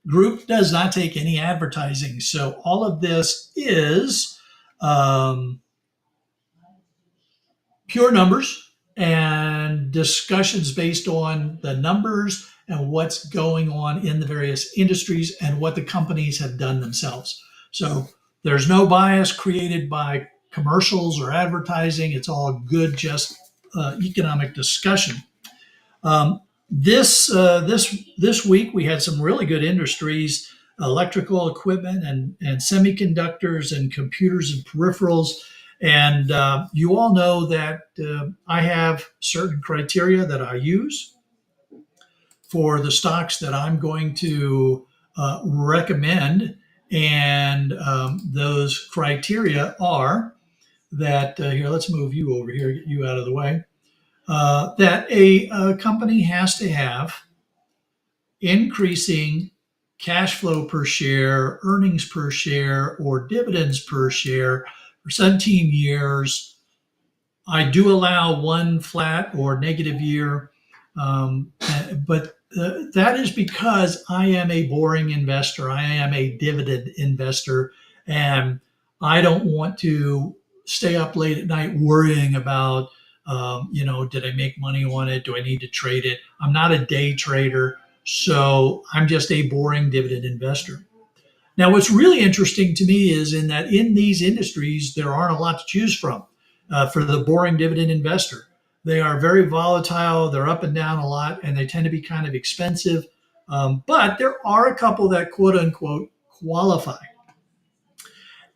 group does not take any advertising, so all of this is um, pure numbers and discussions based on the numbers and what's going on in the various industries and what the companies have done themselves. So there's no bias created by commercials or advertising. It's all good, just economic discussion. This week we had some really good industries: electrical equipment and semiconductors and computers and peripherals. And you all know that I have certain criteria that I use for the stocks that I'm going to recommend. And those criteria are that here, let's move you over here, get you out of the way. That a company has to have increasing cash flow per share, earnings per share, or dividends per share for 17 years I do allow one flat or negative year, but that is because I am a boring investor. I am a dividend investor, and I don't want to stay up late at night worrying about, did I make money on it? Do I need to trade it? I'm not a day trader, so I'm just a boring dividend investor. Now, what's really interesting to me is in that in these industries, there aren't a lot to choose from for the boring dividend investor. They are very volatile, they're up and down a lot, and they tend to be kind of expensive. But there are a couple that quote unquote qualify.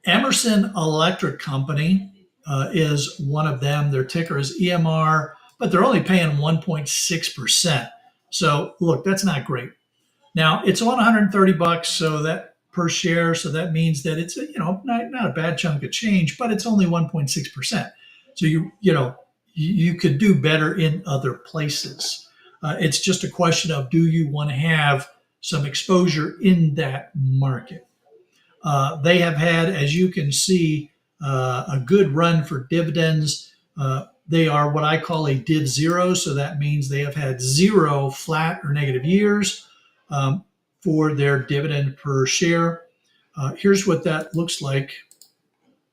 Emerson Electric Company is one of them. Their ticker is EMR, but they're only paying 1.6%. So, look, that's not great. Now it's on 130 bucks, so that per share, so that means that it's not a bad chunk of change, but it's only 1.6%. So you could do better in other places. It's just a question of, do you want to have some exposure in that market? They have had, as you can see, a good run for dividends. They are what I call a div zero, so that means they have had zero flat or negative years for their dividend per share. Here's what that looks like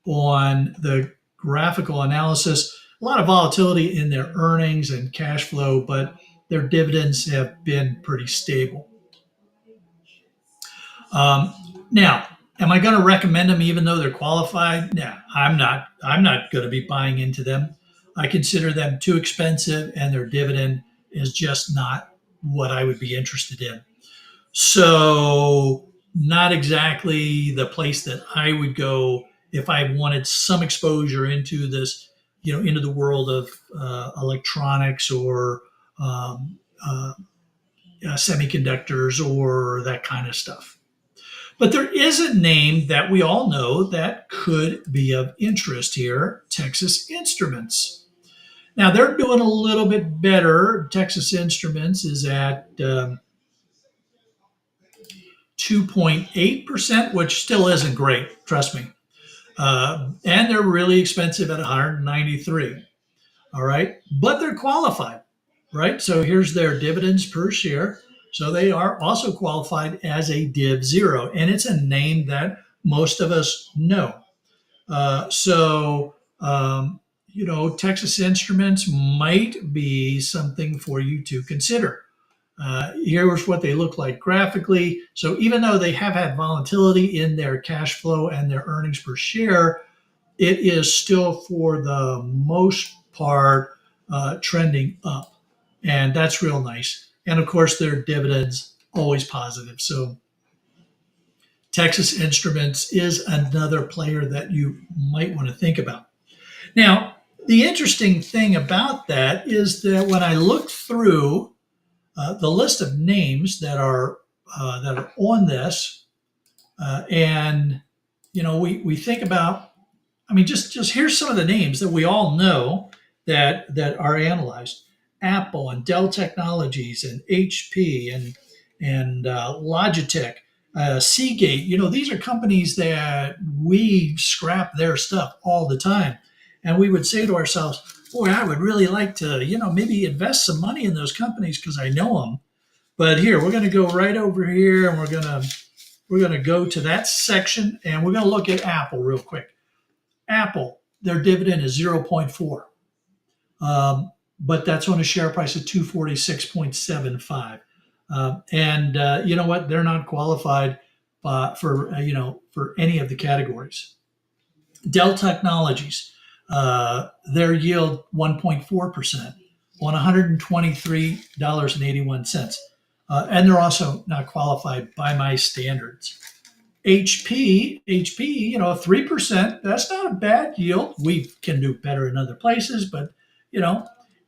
on the graphical analysis. A lot of volatility in their earnings and cash flow, but their dividends have been pretty stable. Now, am I going to recommend them even though they're qualified? No, I'm not. I'm not going to be buying into them. I consider them too expensive, and their dividend is just not what I would be interested in. So, not exactly the place that I would go if I wanted some exposure into this, into the world of electronics or semiconductors or that kind of stuff. But there is a name that we all know that could be of interest here, Texas Instruments. Now, they're doing a little bit better. Texas Instruments is at 2.8%, which still isn't great, trust me. And they're really expensive at 193. All right. But they're qualified, right? So here's their dividends per share. So they are also qualified as a div zero. And it's a name that most of us know. Texas Instruments might be something for you to consider. Here's what they look like graphically. So even though they have had volatility in their cash flow and their earnings per share, it is still for the most part trending up. And that's real nice. And of course, their dividends always positive. So Texas Instruments is another player that you might want to think about. Now, the interesting thing about that is that when I look through the list of names that are on this, and we think about. I mean, just here's some of the names that we all know that are analyzed: Apple and Dell Technologies and HP and Logitech, Seagate. These are companies that we scrap their stuff all the time, and we would say to ourselves, boy, I would really like to, maybe invest some money in those companies because I know them. But here, we're going to go right over here, and we're going to go to that section, and we're going to look at Apple real quick. Apple, their dividend is 0.4, but that's on a share price of 246.75. And you know what? They're not qualified for any of the categories. Dell Technologies, their yield 1.4% on $123.81. And they're also not qualified by my standards. HP, 3%, that's not a bad yield. We can do better in other places, but,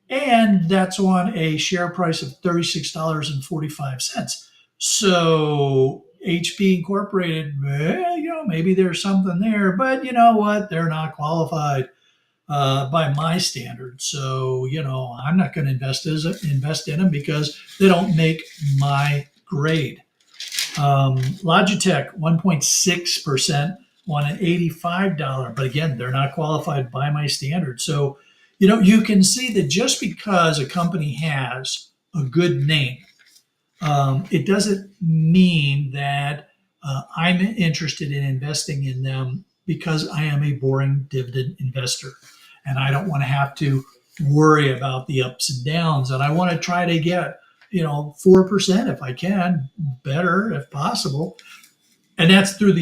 and that's on a share price of $36.45. So HP Incorporated, maybe there's something there, but you know what? They're not qualified by my standards. So, I'm not going to invest in them because they don't make my grade. Logitech, 1.6% on an $85, but again, they're not qualified by my standards. So, You can see that just because a company has a good name, it doesn't mean that I'm interested in investing in them because I am a boring dividend investor and I don't want to have to worry about the ups and downs. And I want to try to get, 4% if I can, better if possible. And that's through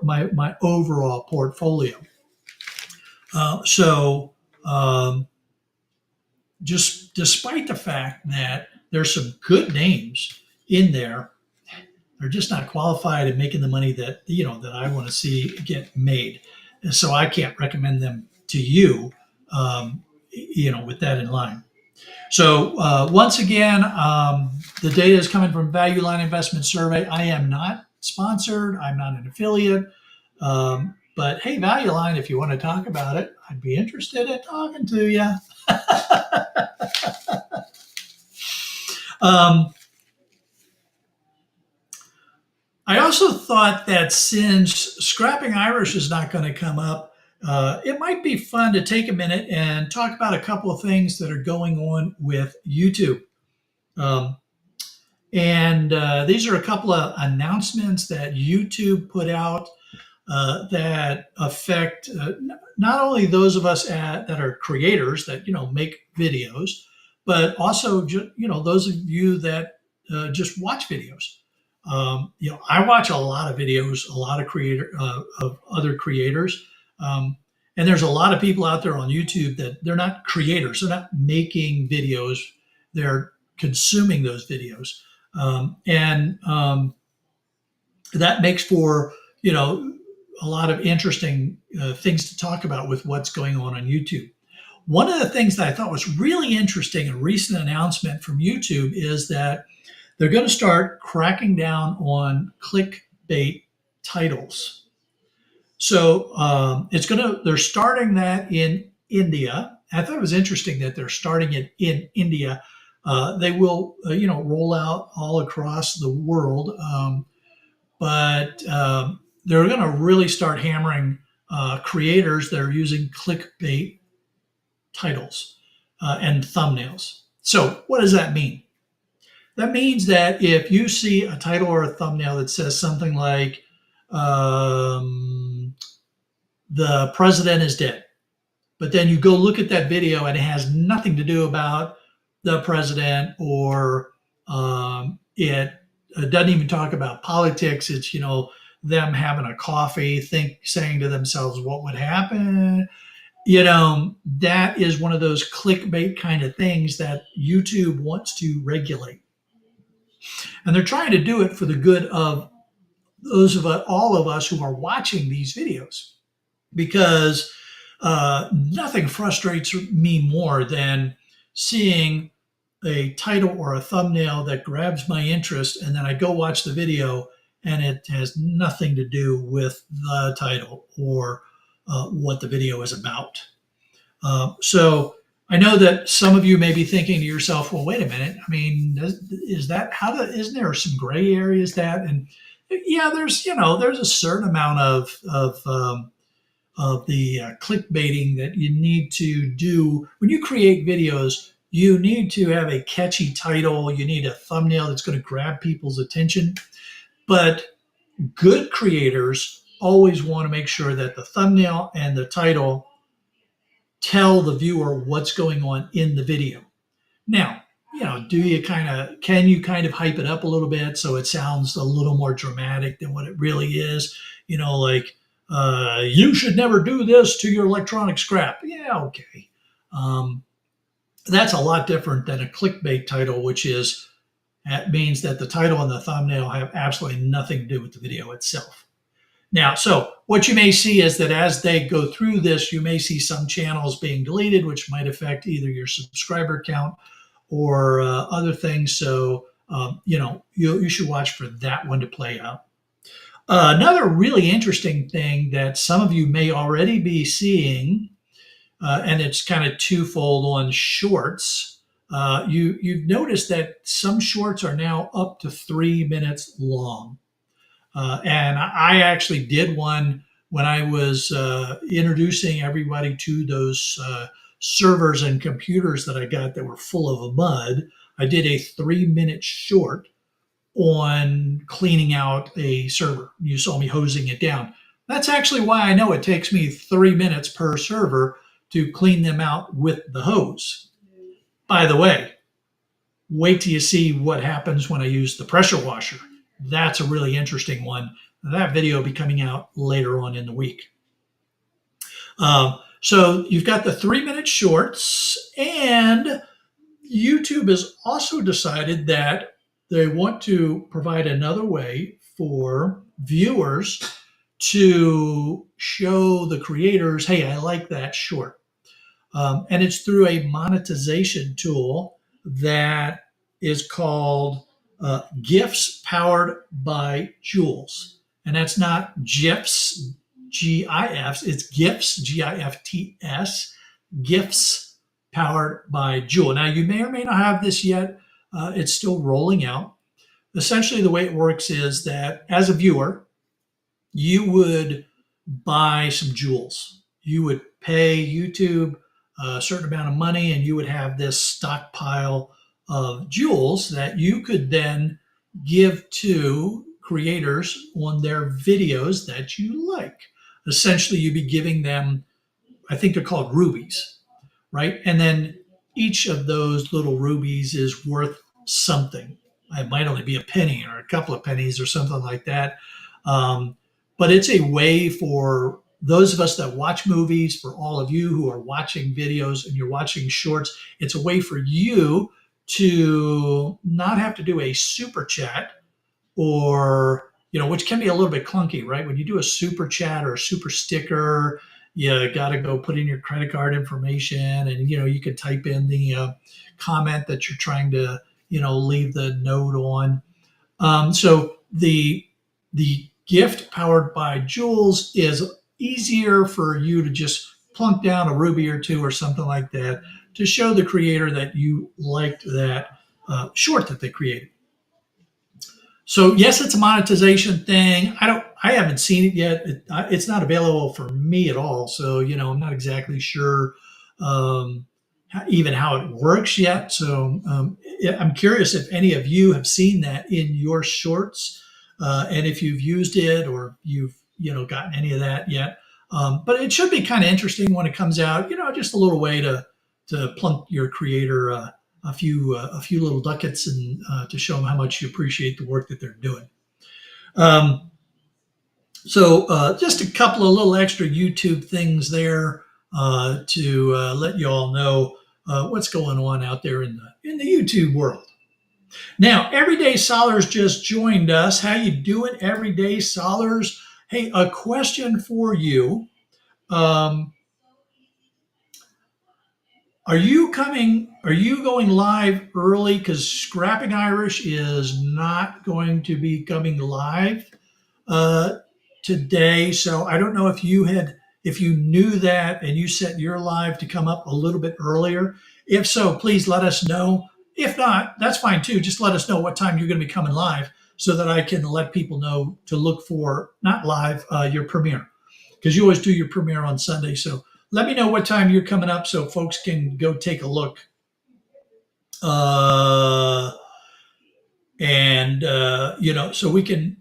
my overall portfolio. So just despite the fact that there's some good names in there, they're just not qualified in making the money that I want to see get made. And so I can't recommend them to you, with that in line. So once again, the data is coming from Value Line Investment Survey. I am not sponsored. I'm not an affiliate. But hey, Value Line, if you want to talk about it, I'd be interested in talking to you. I also thought that since Scrapping Irish is not going to come up, it might be fun to take a minute and talk about a couple of things that are going on with YouTube. And these are a couple of announcements that YouTube put out that affect not only those of us that are creators that make videos, but also those of you that just watch videos. I watch a lot of videos, a lot of other creators, and there's a lot of people out there on YouTube that they're not creators, they're not making videos, they're consuming those videos, and that makes for a lot of interesting things to talk about with what's going on YouTube. One of the things that I thought was really interesting, a recent announcement from YouTube, is that they're going to start cracking down on clickbait titles. So they're starting that in India. I thought it was interesting that they're starting it in India. They will, roll out all across the world, but they're going to really start hammering creators that are using clickbait titles and thumbnails. So, what does that mean? That means that if you see a title or a thumbnail that says something like, the president is dead, but then you go look at that video and it has nothing to do about the president, or it doesn't even talk about politics. It's, them having a coffee, saying to themselves, what would happen? That is one of those clickbait kind of things that YouTube wants to regulate. And they're trying to do it for the good of all of us who are watching these videos, because nothing frustrates me more than seeing a title or a thumbnail that grabs my interest, and then I go watch the video and it has nothing to do with the title or what the video is about. So I know that some of you may be thinking to yourself, well, wait a minute. I mean, isn't there some gray areas that, and yeah, there's a certain amount of the clickbaiting that you need to do when you create videos. You need to have a catchy title. You need a thumbnail that's going to grab people's attention. But good creators always want to make sure that the thumbnail and the title tell the viewer what's going on in the video. Now, can you kind of hype it up a little bit so it sounds a little more dramatic than what it really is? Like, you should never do this to your electronic scrap. Yeah, okay. That's a lot different than a clickbait title, that means that the title and the thumbnail have absolutely nothing to do with the video itself. Now, so what you may see is that as they go through this, you may see some channels being deleted, which might affect either your subscriber count or other things. So, you should watch for that one to play out. Another really interesting thing that some of you may already be seeing, and it's kind of twofold on shorts. You've noticed that some shorts are now up to 3 minutes long. And I actually did one when I was introducing everybody to those servers and computers that I got that were full of mud. I did a 3-minute short on cleaning out a server. You saw me hosing it down. That's actually why I know it takes me 3 minutes per server to clean them out with the hose. By the way, wait till you see what happens when I use the pressure washer. That's a really interesting one. That video will be coming out later on in the week. So you've got the 3-minute shorts, and YouTube has also decided that they want to provide another way for viewers to show the creators, hey, I like that short. And it's through a monetization tool that is called GIFs powered by Jules. And that's not GIFs, GIFs, it's GIFs, GIFTS, GIFs powered by Jules. Now, you may or may not have this yet. It's still rolling out. Essentially, the way it works is that as a viewer, you would buy some jewels. You would pay YouTube a certain amount of money, and you would have this stockpile of jewels that you could then give to creators on their videos that you like. Essentially, you'd be giving them, I think they're called rubies, right? And then each of those little rubies is worth something. It might only be a penny or a couple of pennies or something like that. But it's a way for those of us that watch movies, for all of you who are watching videos and you're watching shorts, it's a way for you to not have to do a super chat or, which can be a little bit clunky, right? When you do a super chat or a super sticker, you got to go put in your credit card information, and, you can type in the comment that you're trying to, leave the note on. So the gift powered by Jules is easier for you to just plunk down a ruby or two or something like that to show the creator that you liked that short that they created. So yes, it's a monetization thing. I haven't seen it yet. It's not available for me at all. So, I'm not exactly sure even how it works yet. So I'm curious if any of you have seen that in your shorts, and if you've used it or you've gotten any of that yet. But it should be kind of interesting when it comes out. Just a little way to plunk your creator a few little ducats and to show them how much you appreciate the work that they're doing. So just a couple of little extra YouTube things there to let you all know what's going on out there in the YouTube world. Now, Everyday Solars just joined us. How you doing, Everyday Solars? Hey, a question for you. Are you going live early? Because Scrapping Irish is not going to be coming live today. So I don't know if you knew that and you set your live to come up a little bit earlier. If so, please let us know. If not, that's fine too. Just let us know what time you're going to be coming live so that I can let people know to look for, not live, your premiere. Because you always do your premiere on Sunday. So let me know what time you're coming up so folks can go take a look. So we can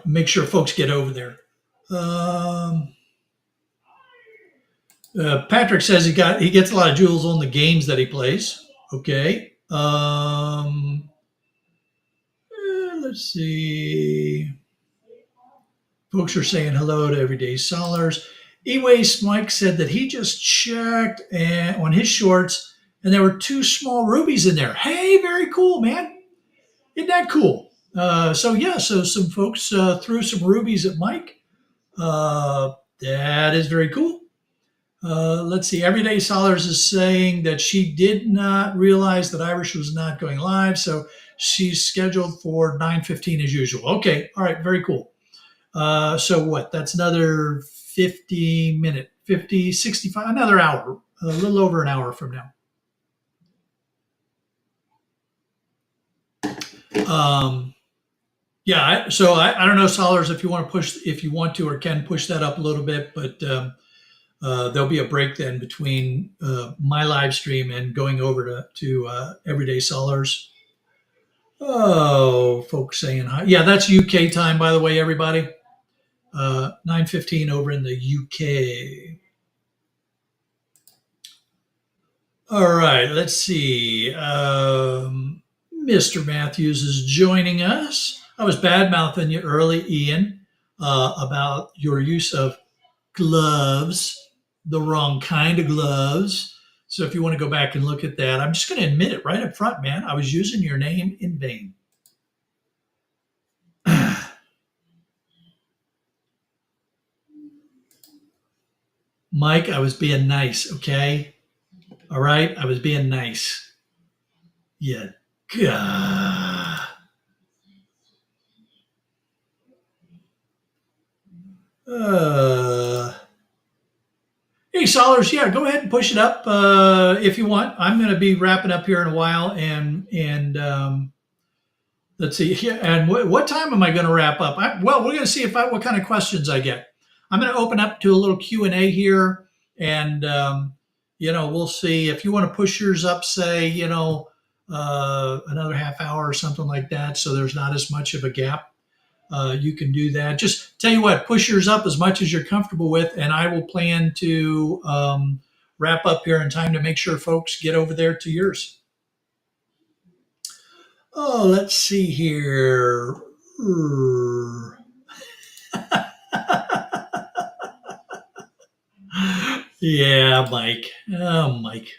make sure folks get over there. Patrick says he gets a lot of jewels on the games that he plays. Okay. Let's see. Folks are saying hello to Everyday Solars. E-Waste Mike said that he just checked on his shorts and there were 2 small rubies in there. Hey, very cool, man. Isn't that cool? So some folks threw some rubies at Mike. That is very cool. Let's see. Everyday Solars is saying that she did not realize that Irish was not going live, so she's scheduled for 9:15 as usual. Okay. All right. Very cool. So what? That's another 65, another hour, a little over an hour from now. I don't know, Solars, if you want to or can push that up a little bit, but there'll be a break then between my live stream and going over to Everyday Sellers. Oh, folks saying hi. Yeah, that's UK time, by the way, everybody. 9:15 over in the UK. All right, let's see. Mr. Matthews is joining us. I was bad mouthing you early, Ian, about your use of gloves, the wrong kind of gloves. So if you want to go back and look at that, I'm just going to admit it right up front, man. I was using your name in vain. Mike, I was being nice, okay? All right, I was being nice. Yeah. God. Hey, Solers, yeah, go ahead and push it up if you want. I'm going to be wrapping up here in a while, and let's see. Yeah, and what time am I going to wrap up? Well, we're going to see what kind of questions I get. I'm going to open up to a little Q&A here, and we'll see if you want to push yours up, say, another half hour or something like that, so there's not as much of a gap. You can do that. Just tell you what, push yours up as much as you're comfortable with, and I will plan to wrap up here in time to make sure folks get over there to yours. Oh, let's see here. Yeah, Mike. Oh, Mike.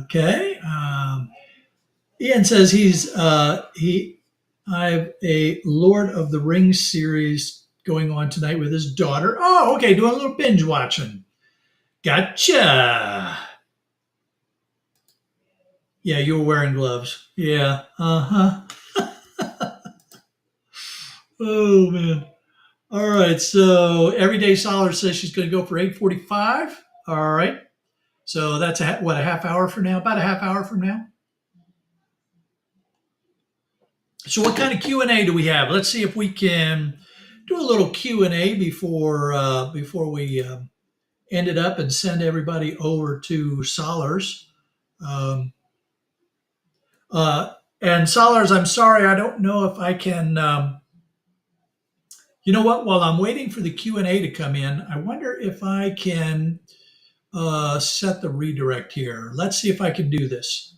Okay. Ian says I have a Lord of the Rings series going on tonight with his daughter. Oh, okay, doing a little binge watching. Gotcha. Yeah, you were wearing gloves. Yeah. Uh-huh. Oh man. All right. So Everyday Solar says she's going to go for 8:45. All right. So that's a half hour from now? About a half hour from now. So what kind of Q&A do we have? Let's see if we can do a little Q&A before we end it up and send everybody over to Solars. And Solars, I'm sorry, I don't know if I can. You know what? While I'm waiting for the Q&A to come in, I wonder if I can set the redirect here. Let's see if I can do this.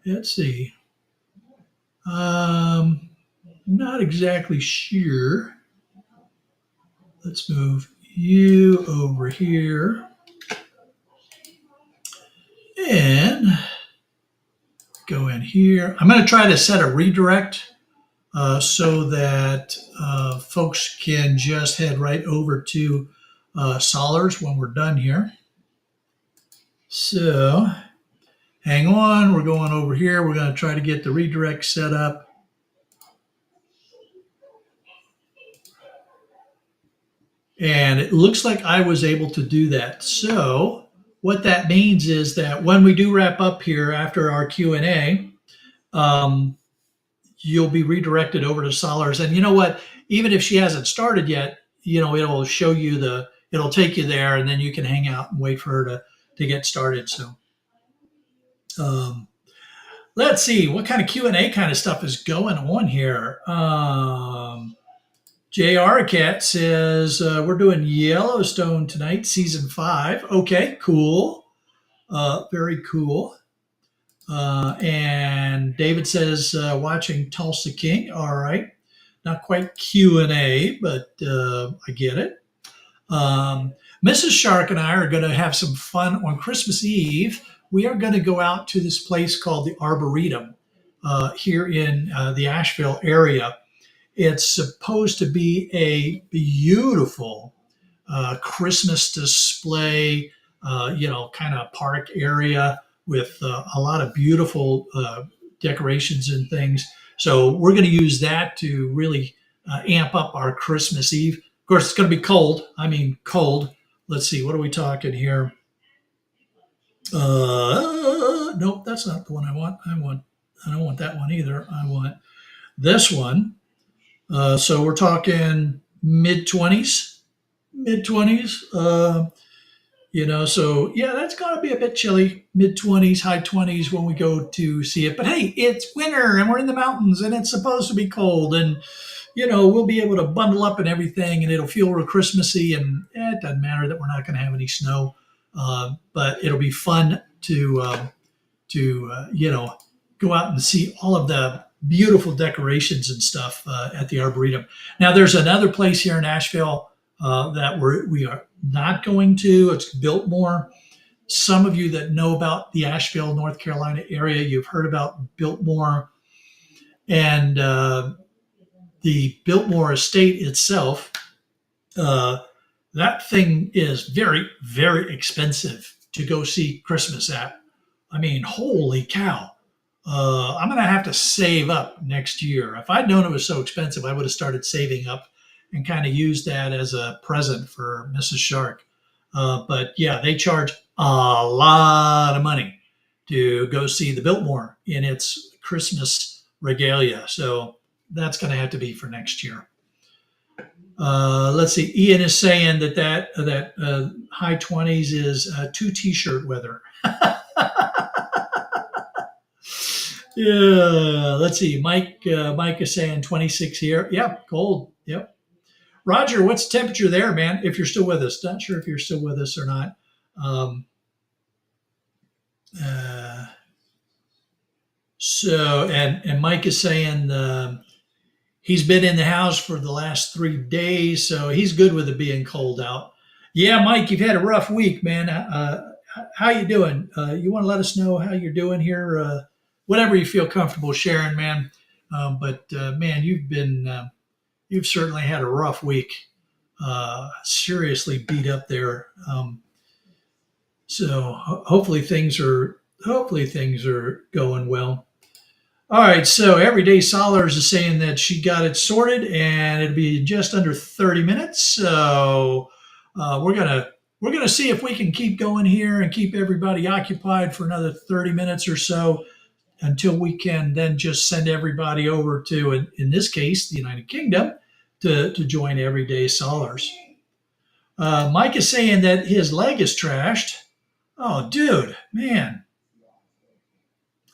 Let's see. Not exactly sure. Let's move you over here. And go in here. I'm going to try to set a redirect so that folks can just head right over to Solars when we're done here. So hang on. We're going over here. We're going to try to get the redirect set up. And it looks like I was able to do that. So what that means is that when we do wrap up here after our Q&A, you'll be redirected over to Solars. And you know what? Even if she hasn't started yet, it'll show you it'll take you there, and then you can hang out and wait for her to get started. So let's see what kind of Q&A kind of stuff is going on here. J.R. Cat says, we're doing Yellowstone tonight, season 5. Okay, cool. Very cool. And David says, watching Tulsa King. All right. Not quite Q&A, but I get it. Mrs. Shark and I are going to have some fun on Christmas Eve. We are going to go out to this place called the Arboretum here in the Asheville area. It's supposed to be a beautiful Christmas display, kind of park area with a lot of beautiful decorations and things. So we're going to use that to really amp up our Christmas Eve. Of course, it's going to be cold. I mean, cold. Let's see. What are we talking here? Nope, that's not the one I want. I don't want that one either. I want this one. So we're talking mid 20s, mid 20s. So yeah, that's going to be a bit chilly, mid 20s, high 20s when we go to see it. But hey, it's winter and we're in the mountains and it's supposed to be cold. And, we'll be able to bundle up and everything and it'll feel real Christmassy. And it doesn't matter that we're not going to have any snow. But it'll be fun to go out and see all of the beautiful decorations and stuff at the Arboretum. Now, there's another place here in Asheville that we are not going to. It's Biltmore. Some of you that know about the Asheville, North Carolina area, you've heard about Biltmore and the Biltmore estate itself. That thing is very, very expensive to go see Christmas at. I mean, holy cow. I'm going to have to save up next year. If I'd known it was so expensive, I would have started saving up and kind of used that as a present for Mrs. Shark. But yeah, they charge a lot of money to go see the Biltmore in its Christmas regalia. So that's going to have to be for next year. Let's see. Ian is saying that high 20s is 2 t-shirt weather. Yeah. Let's see. Mike is saying 26 here. Yep. Cold. Yep. Roger, what's the temperature there, man? If you're still with us, not sure if you're still with us or not. And Mike is saying he's been in the house for the last 3 days, so he's good with it being cold out. Yeah, Mike, you've had a rough week, man. How you doing? You want to let us know how you're doing here? Whatever you feel comfortable sharing, man. But man, you've certainly had a rough week. Seriously beat up there. So hopefully things are going well. All right, so Everyday Solars is saying that she got it sorted and it'll be just under 30 minutes. So we're gonna see if we can keep going here and keep everybody occupied for another 30 minutes or so until we can then just send everybody over to, in this case, the United Kingdom to join Everyday Solars. Mike is saying that his leg is trashed. Oh, dude, man.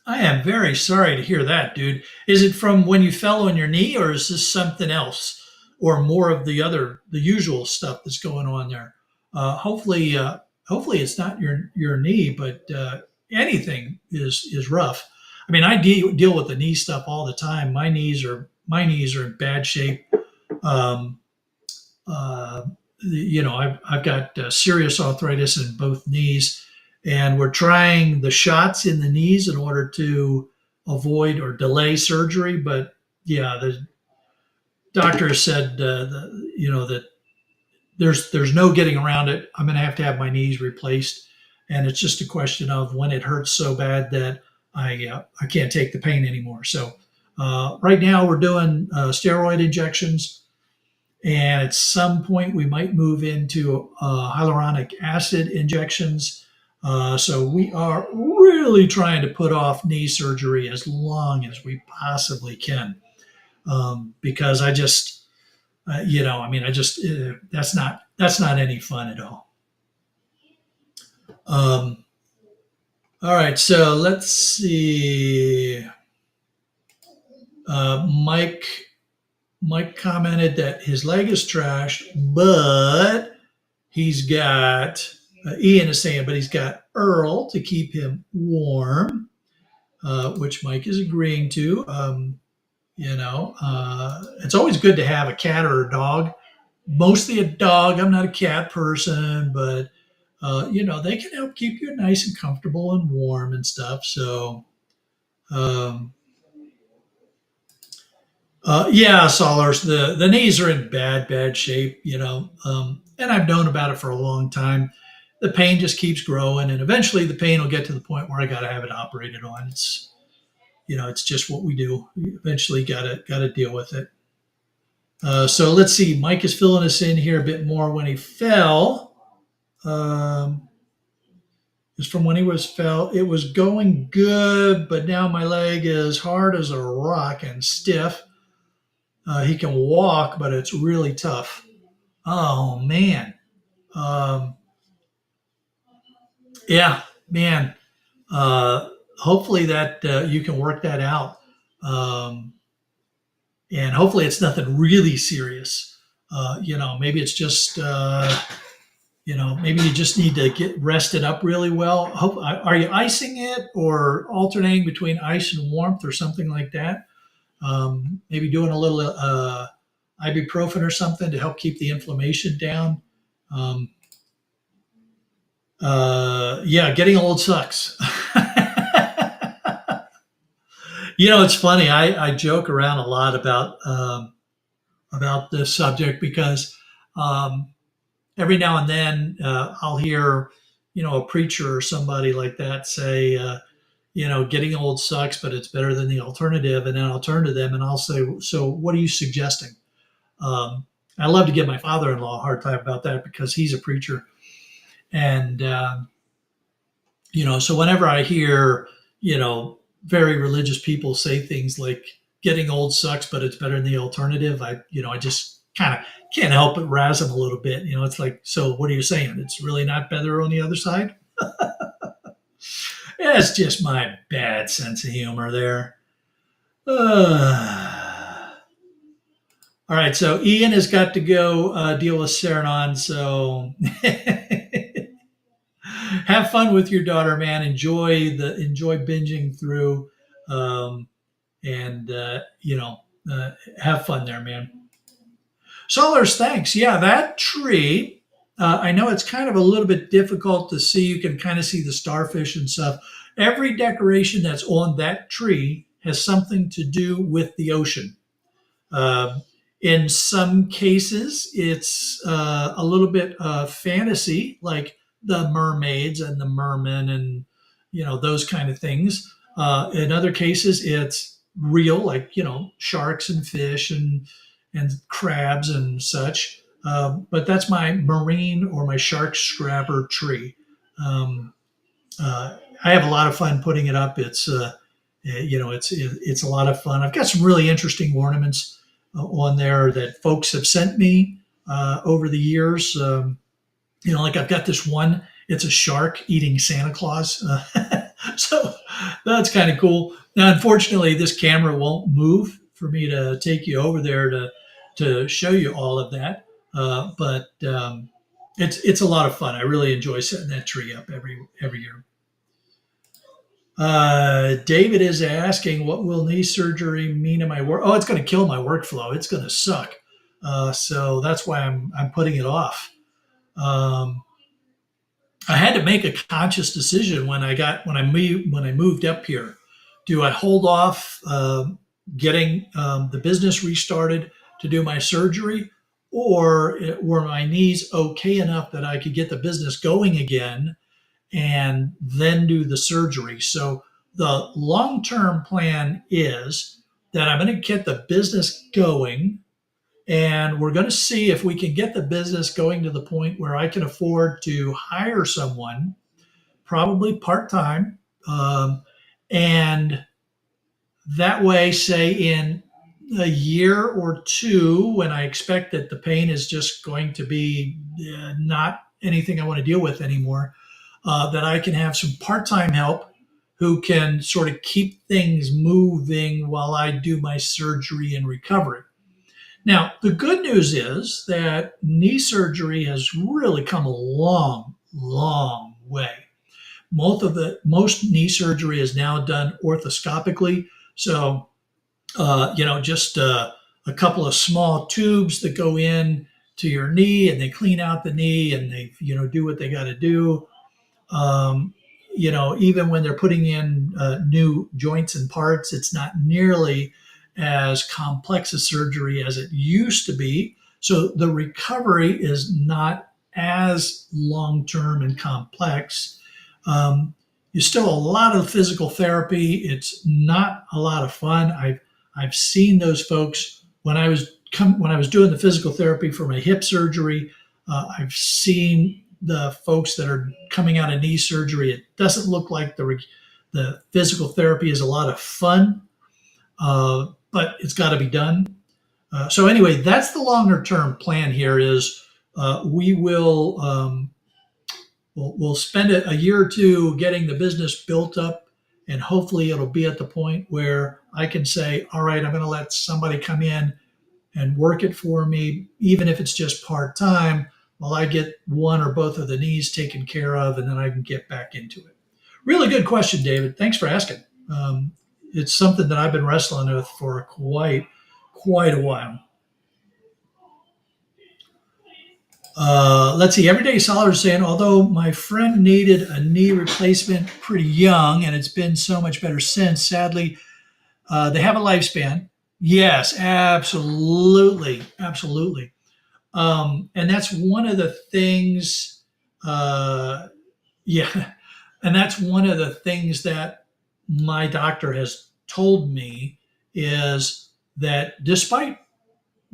I am very sorry to hear that, dude. Is it from when you fell on your knee, or is this something else, or more of the usual stuff that's going on there? Hopefully it's not your knee, but anything is rough. I mean, I deal with the knee stuff all the time. My knees are in bad shape. I've got serious arthritis in both knees. And we're trying the shots in the knees in order to avoid or delay surgery. But yeah, the doctor said that there's no getting around it. I'm going to have my knees replaced, and it's just a question of when it hurts so bad that I can't take the pain anymore. So right now we're doing steroid injections, and at some point we might move into hyaluronic acid injections. So we are really trying to put off knee surgery as long as we possibly can, because that's not any fun at all. All right, so let's see. Mike commented that his leg is trashed, but he's got. Ian is saying, but he's got Earl to keep him warm, which Mike is agreeing to. It's always good to have a cat or a dog. Mostly a dog. I'm not a cat person, but they can help keep you nice and comfortable and warm and stuff. So, yeah, Solars, the knees are in bad shape, and I've known about it for a long time. The pain just keeps growing, and eventually the pain will get to the point where I got to have it operated on. It's just what we do. We eventually got to deal with it. So let's see. Mike is filling us in here a bit more. When he fell, It's from when he was fell. It was going good, but now my leg is hard as a rock and stiff. He can walk, but it's really tough. Oh man. Um, yeah, man. Hopefully that you can work that out, um, and hopefully it's nothing really serious. Maybe it's just maybe you just need to get rested up really well. Are you icing it or alternating between ice and warmth or something like that? Maybe doing a little ibuprofen or something to help keep the inflammation down. Um, yeah, getting old sucks. It's funny. I joke around a lot about this subject because um, every now and then I'll hear, a preacher or somebody like that say, getting old sucks, but it's better than the alternative. And then I'll turn to them and I'll say, so what are you suggesting? I love to give my father-in-law a hard time about that because he's a preacher. And, so whenever I hear, very religious people say things like getting old sucks, but it's better than the alternative, I just kind of can't help but razz them a little bit. It's like, so what are you saying? It's really not better on the other side? It's just my bad sense of humor there. All right, so Ian has got to go deal with Saranon. So have fun with your daughter, man. Enjoy binging through, and have fun there, man. Solars, thanks. Yeah, that tree. I know it's kind of a little bit difficult to see. You can kind of see the starfish and stuff. Every decoration that's on that tree has something to do with the ocean. Uh, in some cases, it's a little bit fantasy, like the mermaids and the mermen, and those kind of things. In other cases, it's real, like sharks and fish and crabs and such. But that's my marine or my shark scrapper tree. Um, I have a lot of fun putting it up. It's a lot of fun. I've got some really interesting ornaments on there that folks have sent me over the years. Like I've got this one. It's a shark eating Santa Claus, so that's kind of cool. Now, unfortunately, this camera won't move for me to take you over there to show you all of that. But it's a lot of fun. I really enjoy setting that tree up every year. David is asking, what will knee surgery mean in my work? Oh, it's going to kill my workflow. It's going to suck. So that's why I'm putting it off. Um, I had to make a conscious decision when I moved up here. Do I hold off getting the business restarted to do my surgery, or were my knees okay enough that I could get the business going again and then do the surgery? So the long term plan is that I'm going to get the business going, and we're going to see if we can get the business going to the point where I can afford to hire someone, probably part time. And that way, say in a year or two, when I expect that the pain is just going to be not anything I want to deal with anymore, that I can have some part time help who can sort of keep things moving while I do my surgery and recovery. Now, the good news is that knee surgery has really come a long, long way. Most knee surgery is now done orthoscopically. So, just a couple of small tubes that go in to your knee, and they clean out the knee, and they, do what they got to do. Um, Even when they're putting in new joints and parts, it's not nearly as complex a surgery as it used to be. So the recovery is not as long term and complex. There's still a lot of physical therapy. It's not a lot of fun. I've seen those folks when I was doing the physical therapy for my hip surgery. I've seen the folks that are coming out of knee surgery, it doesn't look like the physical therapy is a lot of fun, but it's got to be done. So anyway, that's the longer term plan here. Is we will we'll spend a year or two getting the business built up, and hopefully it'll be at the point where I can say, all right, I'm going to let somebody come in and work it for me, even if it's just part time, while I get one or both of the knees taken care of, and then I can get back into it. Really good question, David. Thanks for asking. It's something that I've been wrestling with for quite a while. Let's see. Everyday Solar is saying, although my friend needed a knee replacement pretty young, and it's been so much better since. Sadly, they have a lifespan. Yes, absolutely, absolutely. And that's one of the things. Yeah, and that's one of the things that my doctor has told me is that despite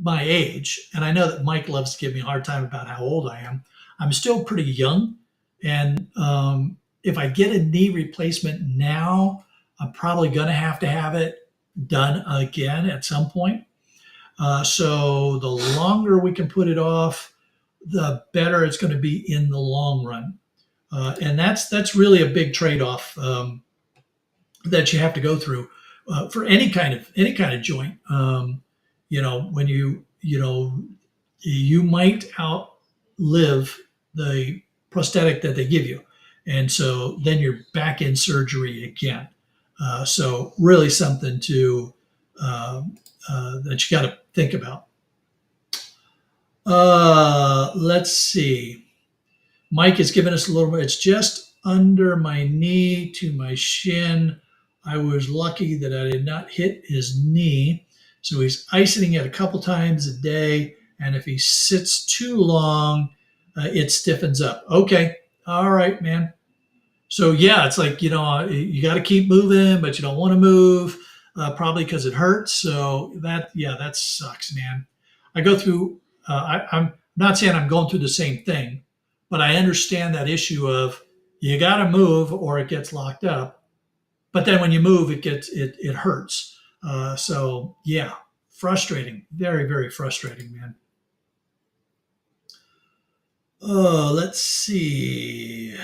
my age, and I know that Mike loves to give me a hard time about how old I am, I'm still pretty young. And if I get a knee replacement now, I'm probably going to have it done again at some point. So the longer we can put it off, the better it's going to be in the long run. And that's really a big trade-off that you have to go through for any kind of joint. When you might outlive the prosthetic that they give you, and so then you're back in surgery again. So really something to that you got to think about. Let's see. Mike has given us a little bit. It's just under my knee to my shin. I was lucky that I did not hit his knee. So he's icing it a couple times a day. And if he sits too long, it stiffens up. Okay. All right, man. So yeah, it's like, you got to keep moving, but you don't want to move probably because it hurts. So that sucks, man. I go through, I'm not saying I'm going through the same thing, but I understand that issue of you got to move or it gets locked up. But then when you move, it hurts. So yeah, frustrating, very, very frustrating, man. Oh, let's see.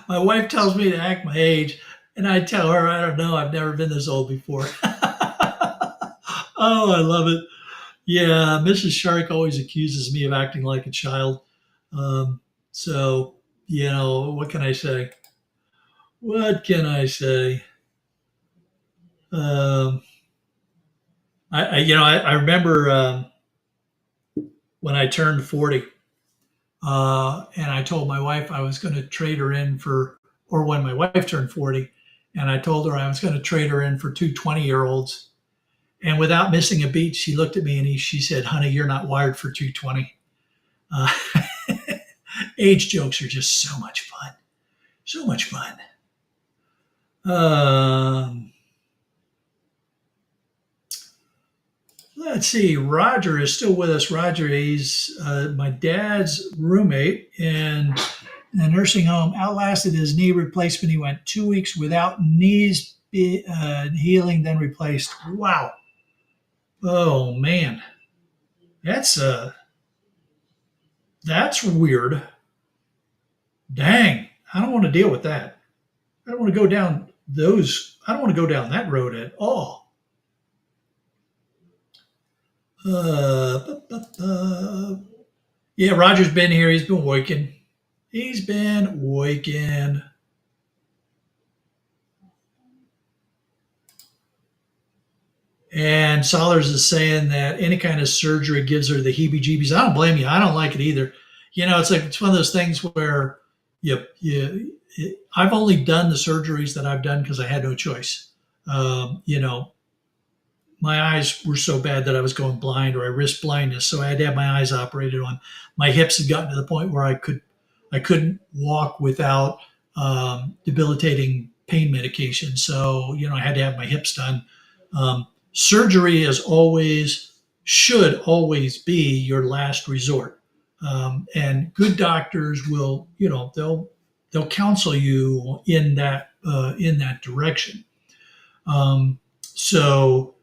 My wife tells me to act my age, and I tell her, I don't know, I've never been this old before. Oh, I love it. Yeah, Mrs. Shark always accuses me of acting like a child. So, what can I say? What can I say? Um, I remember when I turned 40, and I told my wife I was going to trade her in or when my wife turned 40, and I told her I was going to trade her in for two 20-year-olds. And without missing a beat, she looked at me and she said, honey, you're not wired for 220. Uh, age jokes are just so much fun. So much fun. Um, let's see. Roger is still with us. Roger, he's my dad's roommate in a nursing home. Outlasted his knee replacement. He went 2 weeks without knees healing, then replaced. Wow. Oh man, that's that's weird. Dang, I don't want to deal with that. I don't want to go down those. I don't want to go down that road at all. Yeah, Roger's been here. He's been working. He's been working. And Solers is saying that any kind of surgery gives her the heebie-jeebies. I don't blame you. I don't like it either. It's one of those things where I've only done the surgeries that I've done because I had no choice. My eyes were so bad that I was going blind, or I risked blindness, so I had to have my eyes operated on. My hips had gotten to the point where I couldn't walk without debilitating pain medication. So I had to have my hips done. surgery is always, should always be your last resort. And good doctors will, they'll counsel you in that direction. So,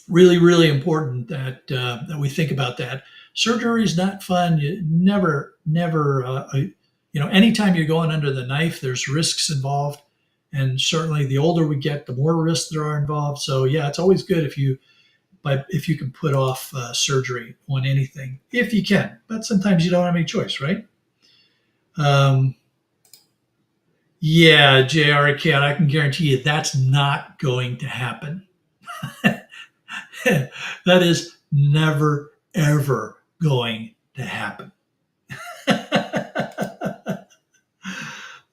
really, really important that we think about that. Surgery is not fun. You never. Anytime you're going under the knife, there's risks involved, and certainly the older we get, the more risks there are involved. So yeah, it's always good if you can put off surgery on anything if you can. But sometimes you don't have any choice, right? Um, yeah, Jr. Cat, I can guarantee you that's not going to happen. That is never, ever going to happen.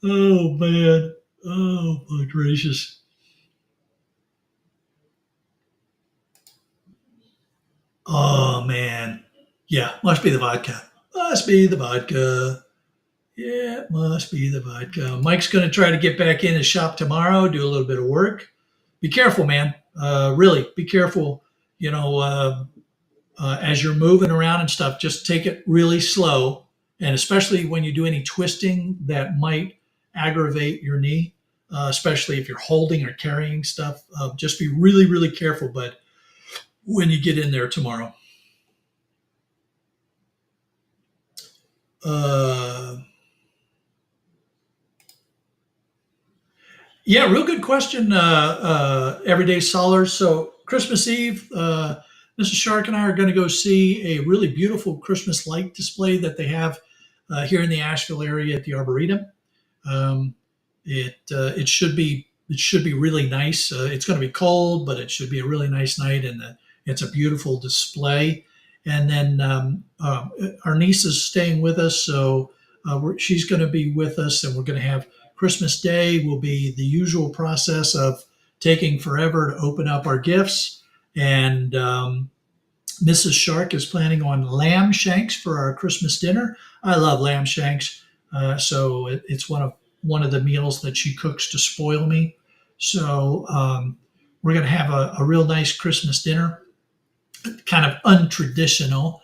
Oh, man. Oh, my gracious. Oh, man. Yeah, must be the vodka. Must be the vodka. Yeah, it must be the vodka. Mike's going to try to get back in his shop tomorrow, do a little bit of work. Be careful, man. Really, be careful. You know, as you're moving around and stuff, just take it really slow. And especially when you do any twisting that might aggravate your knee, especially if you're holding or carrying stuff, just be really, really careful. But when you get in there tomorrow, uh, yeah, real good question. Everyday Solars. So Christmas Eve, Mrs. Shark and I are going to go see a really beautiful Christmas light display that they have here in the Asheville area at the Arboretum. Um, it should be really nice. It's going to be cold, but it should be a really nice night, and it's a beautiful display. And then our niece is staying with us, so she's going to be with us, and we're going to have Christmas Day. Will be the usual process of taking forever to open up our gifts, and Mrs. Shark is planning on lamb shanks for our Christmas dinner. I love lamb shanks, so it's one of the meals that she cooks to spoil me. So we're going to have a real nice Christmas dinner, kind of untraditional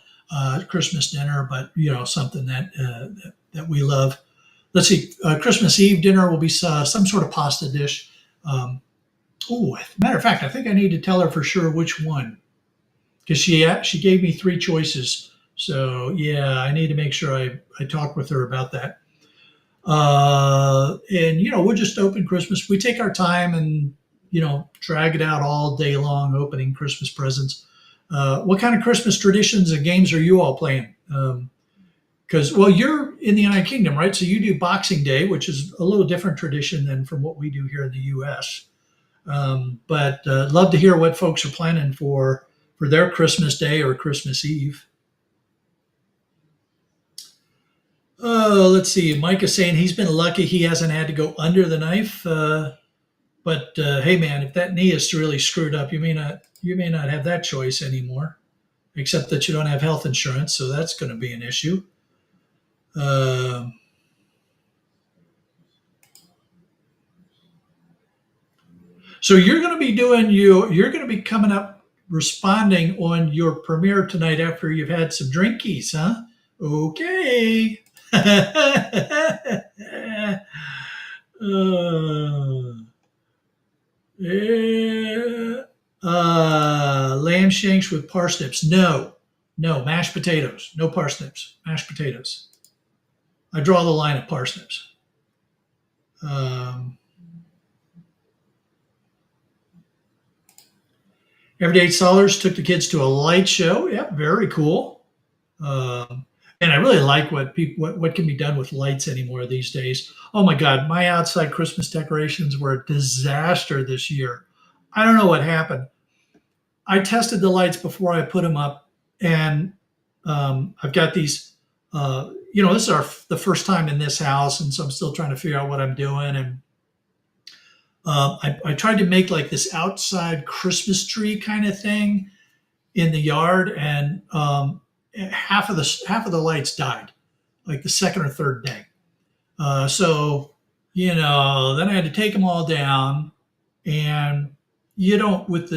Christmas dinner, but something that we love. Let's see, Christmas Eve dinner will be some sort of pasta dish. Oh, matter of fact, I think I need to tell her for sure which one because she gave me three choices. So yeah, I need to make sure I talk with her about that. And we'll just open Christmas. We take our time and drag it out all day long, opening Christmas presents. What kind of Christmas traditions and games are you all playing? Because well, you're in the United Kingdom, right? So you do Boxing Day, which is a little different tradition than from what we do here in the U.S. But love to hear what folks are planning for their Christmas Day or Christmas Eve. Oh, let's see. Mike is saying he's been lucky he hasn't had to go under the knife. But hey, man, if that knee is really screwed up, you may not have that choice anymore. Except that you don't have health insurance, so that's going to be an issue. Uh, so you're going to be coming up responding on your premiere tonight after you've had some drinkies, huh? Okay. uh, yeah. Lamb shanks with parsnips. No, no mashed potatoes. No parsnips. Mashed potatoes. I draw the line at parsnips. Um, Everyday Scholars took the kids to a light show. Yep, very cool. Um, and I really like what can be done with lights anymore these days. Oh my God, my outside Christmas decorations were a disaster this year. I don't know what happened. I tested the lights before I put them up, and I've got these. This is the first time in this house, and so I'm still trying to figure out what I'm doing. And I tried to make like this outside Christmas tree kind of thing in the yard, and half of the lights died, like the second or third day. So then I had to take them all down, and you don't with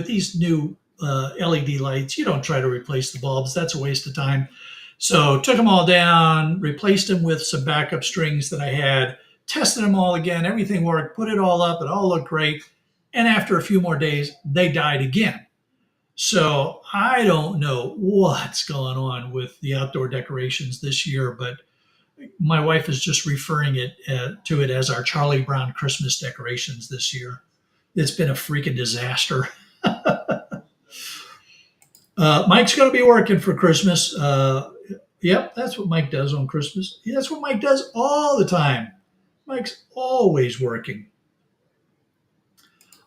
these new LED lights, you don't try to replace the bulbs. That's a waste of time. So took them all down, replaced them with some backup strings that I had, tested them all again. Everything worked, put it all up. It all looked great. And after a few more days, they died again. So I don't know what's going on with the outdoor decorations this year, but my wife is just referring to it as our Charlie Brown Christmas decorations this year. It's been a freaking disaster. Mike's going to be working for Christmas. Yep, that's what Mike does on Christmas. Yeah, that's what Mike does all the time. Mike's always working.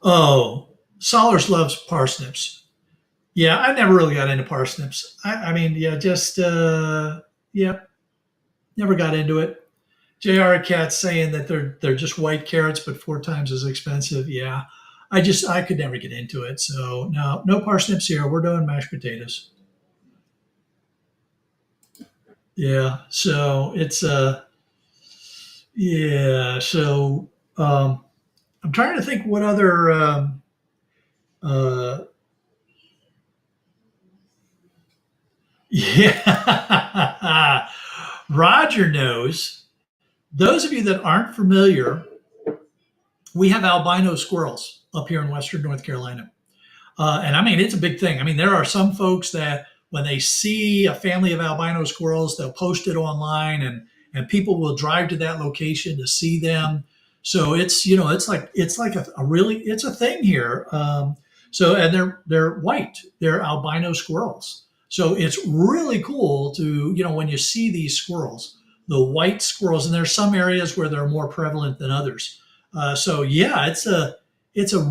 Oh, Solers loves parsnips. Yeah, I never really got into parsnips. I mean, yeah, just yeah, never got into it. J.R. Cat's saying that they're just white carrots, but 4 times as expensive. Yeah, I could never get into it. So no parsnips here. We're doing mashed potatoes. Yeah, so it's yeah. So I'm trying to think what other uh, yeah. Roger knows. Those of you that aren't familiar, we have albino squirrels up here in Western North Carolina. And I mean, it's a big thing. I mean, there are some folks that when they see a family of albino squirrels, they'll post it online, and people will drive to that location to see them. So it's it's like a really it's a thing here. So and they're white, they're albino squirrels. So it's really cool to when you see these squirrels, the white squirrels, and there's some areas where they're more prevalent than others. So yeah, it's a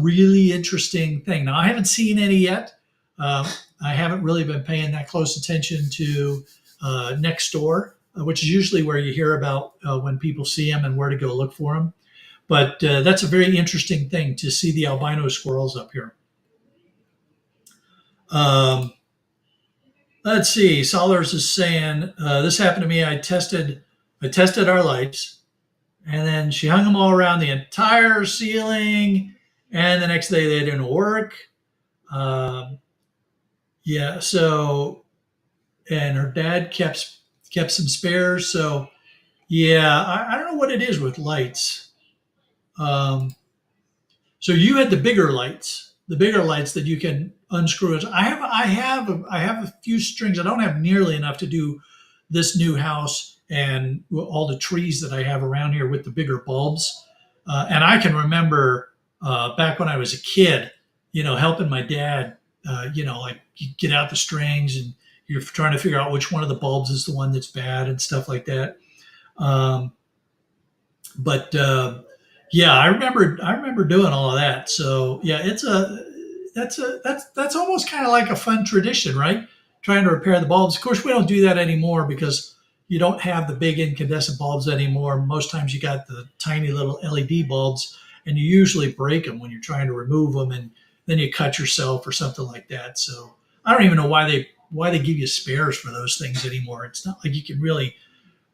really interesting thing. Now, I haven't seen any yet. Uh, I haven't really been paying that close attention to next door, which is usually where you hear about when people see them and where to go look for them. But that's a very interesting thing to see the albino squirrels up here. Um, let's see. Solers is saying this happened to me. I tested our lights, and then she hung them all around the entire ceiling. And the next day they didn't work. Um, yeah, so and her dad kept some spares. So yeah, I don't know what it is with lights. Um, so you had the bigger lights that you can unscrew. I have a few strings. I don't have nearly enough to do this new house and all the trees that I have around here with the bigger bulbs. And I can remember back when I was a kid, helping my dad, like you get out the strings and you're trying to figure out which one of the bulbs is the one that's bad and stuff like that. Um, but yeah, I remember doing all of that. So yeah, that's almost kind of like a fun tradition, right? Trying to repair the bulbs. Of course, we don't do that anymore because you don't have the big incandescent bulbs anymore. Most times you got the tiny little LED bulbs, and you usually break them when you're trying to remove them, and then you cut yourself or something like that. So I don't even know why they give you spares for those things anymore. It's not like you can really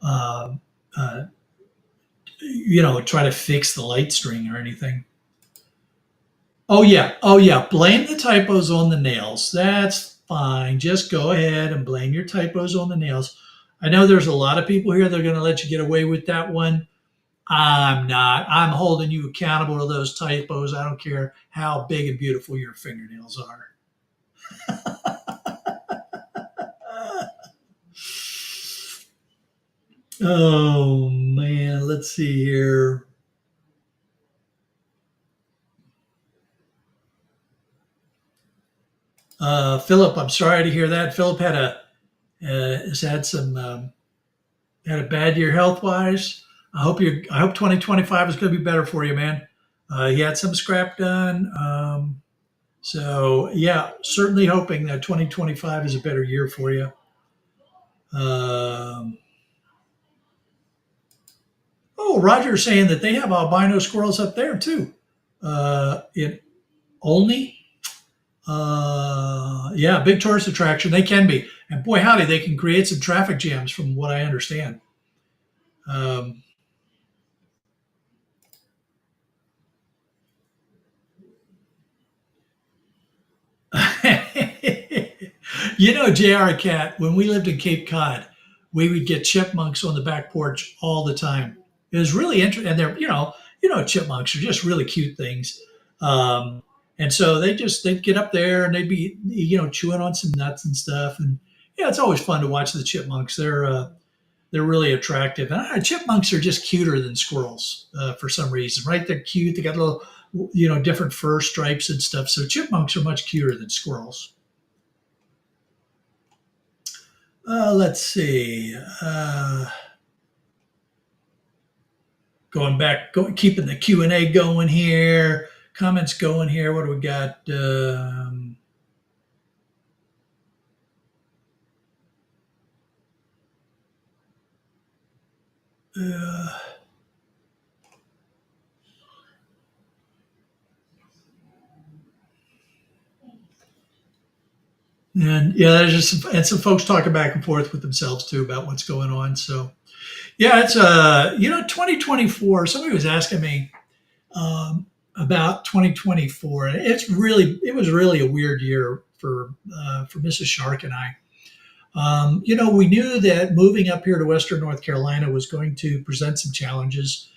uh, uh, try to fix the light string or anything. Oh yeah, oh yeah. Blame the typos on the nails. That's fine. Just go ahead and blame your typos on the nails. I know there's a lot of people here that are going to let you get away with that one. I'm not. I'm holding you accountable to those typos. I don't care how big and beautiful your fingernails are. Oh man, let's see here. Philip, I'm sorry to hear that. Philip has had some had a bad year health wise. I hope 2025 is going to be better for you, man. He had some scrap done. So yeah, certainly hoping that 2025 is a better year for you. Um, oh, Roger's saying that they have albino squirrels up there too. In Olney, yeah, big tourist attraction. They can be, and boy, howdy, they can create some traffic jams, from what I understand. Um, J.R. Cat, when we lived in Cape Cod, we would get chipmunks on the back porch all the time. It was really interesting. And chipmunks are just really cute things. Um, and so they'd get up there and they'd be, chewing on some nuts and stuff. And yeah, it's always fun to watch the chipmunks. They're really attractive. And chipmunks are just cuter than squirrels for some reason, right? They're cute. They got little, different fur stripes and stuff. So chipmunks are much cuter than squirrels. Let's see. Going back, keeping the Q&A going here. Comments going here. What do we got? Uh, and yeah, there's just some folks talking back and forth with themselves too about what's going on. So yeah, it's 2024. Somebody was asking me about 2024, and it was really a weird year for Mrs. Shark and I. We knew that moving up here to Western North Carolina was going to present some challenges.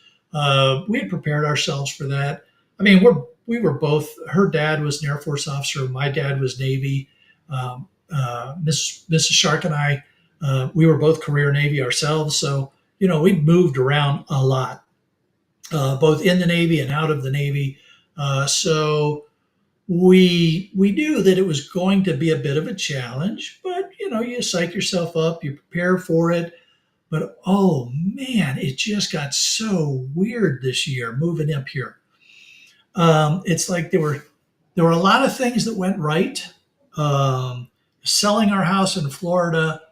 We had prepared ourselves for that. I mean, we were both. Her dad was an Air Force officer. My dad was Navy. Mrs. Shark and I, we were both career Navy ourselves. So we moved around a lot, both in the Navy and out of the Navy. So we knew that it was going to be a bit of a challenge, but you psych yourself up, you prepare for it. But oh man, it just got so weird this year moving up here. It's like there were a lot of things that went right. Selling our house in Florida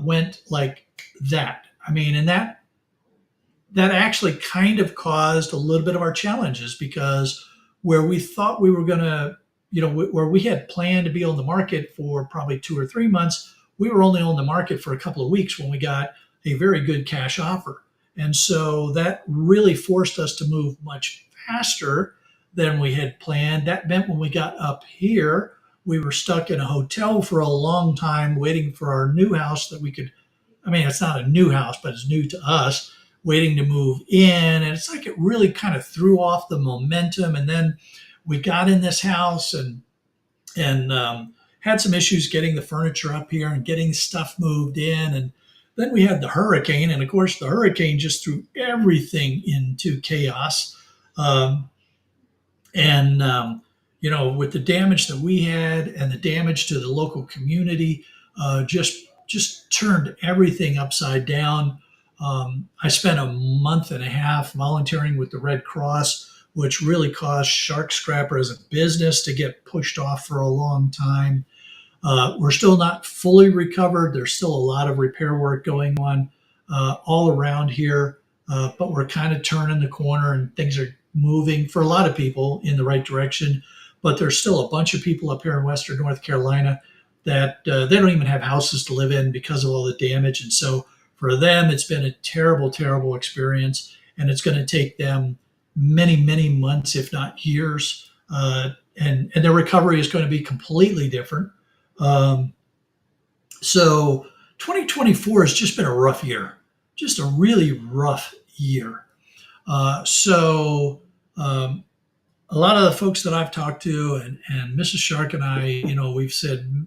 went like that. I mean, and that actually kind of caused a little bit of our challenges because where we thought we were going to, where we had planned to be on the market for probably 2 or 3 months, we were only on the market for a couple of weeks when we got a very good cash offer. And so that really forced us to move much faster than we had planned. That meant when we got up here, we were stuck in a hotel for a long time waiting for our new house that we could, I mean, it's not a new house, but it's new to us, waiting to move in. And it's like it really kind of threw off the momentum. And then we got in this house and had some issues getting the furniture up here and getting stuff moved in. And then we had the hurricane. And of course, the hurricane just threw everything into chaos. Um, and with the damage that we had and the damage to the local community, just turned everything upside down. I spent a month and a half volunteering with the Red Cross, which really caused Shark Scrapper as a business to get pushed off for a long time. We're still not fully recovered. There's still a lot of repair work going on all around here, but we're kind of turning the corner and things are moving for a lot of people in the right direction. But there's still a bunch of people up here in Western North Carolina that they don't even have houses to live in because of all the damage. And so for them, it's been a terrible, terrible experience. And it's going to take them many, many months, if not years. And their recovery is going to be completely different. Um, so 2024 has just been a rough year, just a really rough year. So a lot of the folks that I've talked to and Mrs. Shark and I, we've said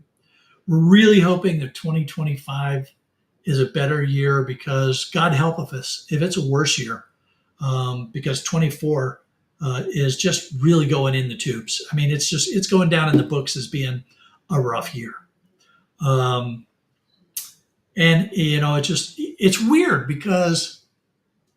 we're really hoping that 2025 is a better year because God help us if it's a worse year, because 24 is just really going in the tubes. I mean, it's going down in the books as being a rough year. Um, and it's weird because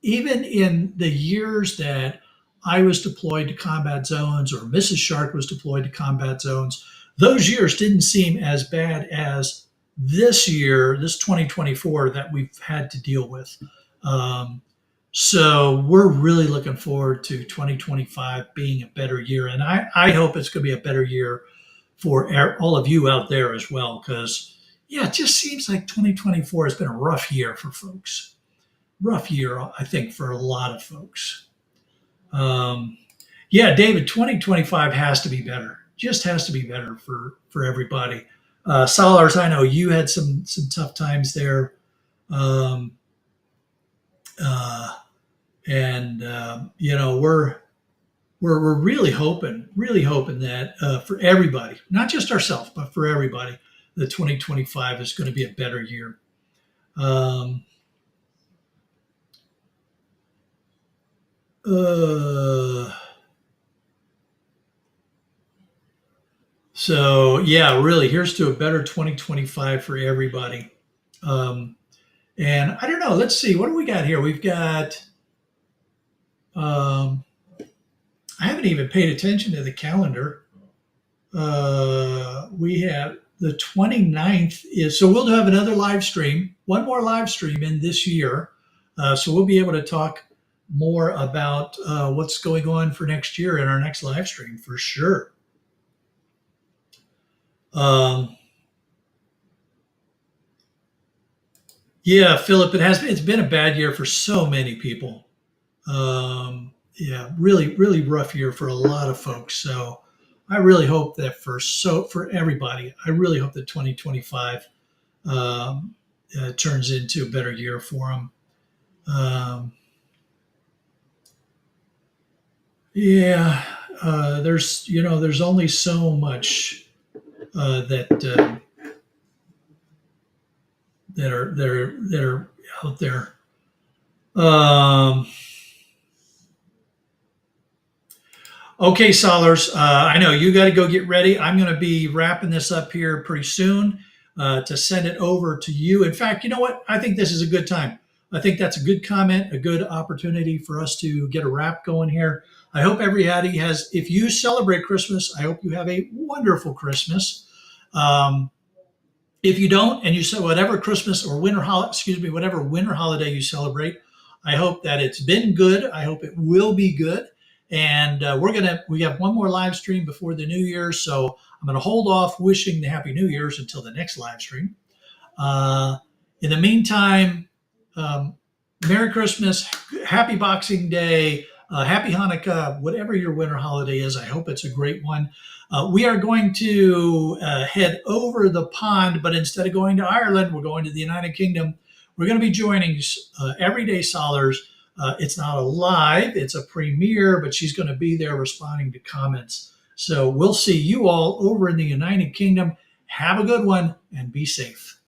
even in the years that I was deployed to combat zones or Mrs. Shark was deployed to combat zones, those years didn't seem as bad as this year, this 2024 that we've had to deal with. Um, so we're really looking forward to 2025 being a better year. And I hope it's going to be a better year for all of you out there as well. Because, yeah, it just seems like 2024 has been a rough year for folks. Rough year, I think, for a lot of folks. Um, yeah, David, 2025 has to be better. Just has to be better for everybody. Solars, I know you had some tough times there, um, uh, and we're really hoping that for everybody, not just ourselves, but for everybody, that 2025 is going to be a better year. Um, uh, so yeah, really, here's to a better 2025 for everybody. Um, and I don't know. Let's see. What do we got here? We've got. Um, I haven't even paid attention to the calendar. We have the 29th is so we'll have another live stream, one more live stream in this year. So we'll be able to talk more about what's going on for next year in our next live stream for sure. Um, yeah, Philip, it's been a bad year for so many people. Yeah, really rough year for a lot of folks. So I really hope that for everybody, I really hope that 2025 turns into a better year for them. Yeah, there's only so much that that are out there. Um, Okay, Solers, I know you got to go get ready. I'm going to be wrapping this up here pretty soon to send it over to you. In fact, you know what? I think this is a good time. I think that's a good comment, a good opportunity for us to get a wrap going here. I hope everybody has, if you celebrate Christmas, I hope you have a wonderful Christmas. Um, if you don't, and you say whatever Christmas or whatever winter holiday you celebrate, I hope that it's been good. I hope it will be good. And we have one more live stream before the New Year, so I'm gonna hold off wishing the Happy New Year's until the next live stream. Uh, in the meantime, um, Merry Christmas, Happy Boxing Day, Happy Hanukkah, whatever your winter holiday is. I hope it's a great one. We are going to head over the pond, but instead of going to Ireland, we're going to the United Kingdom. We're going to be joining Everyday Solars. It's not a live, it's a premiere, but she's going to be there responding to comments. So we'll see you all over in the United Kingdom. Have a good one and be safe.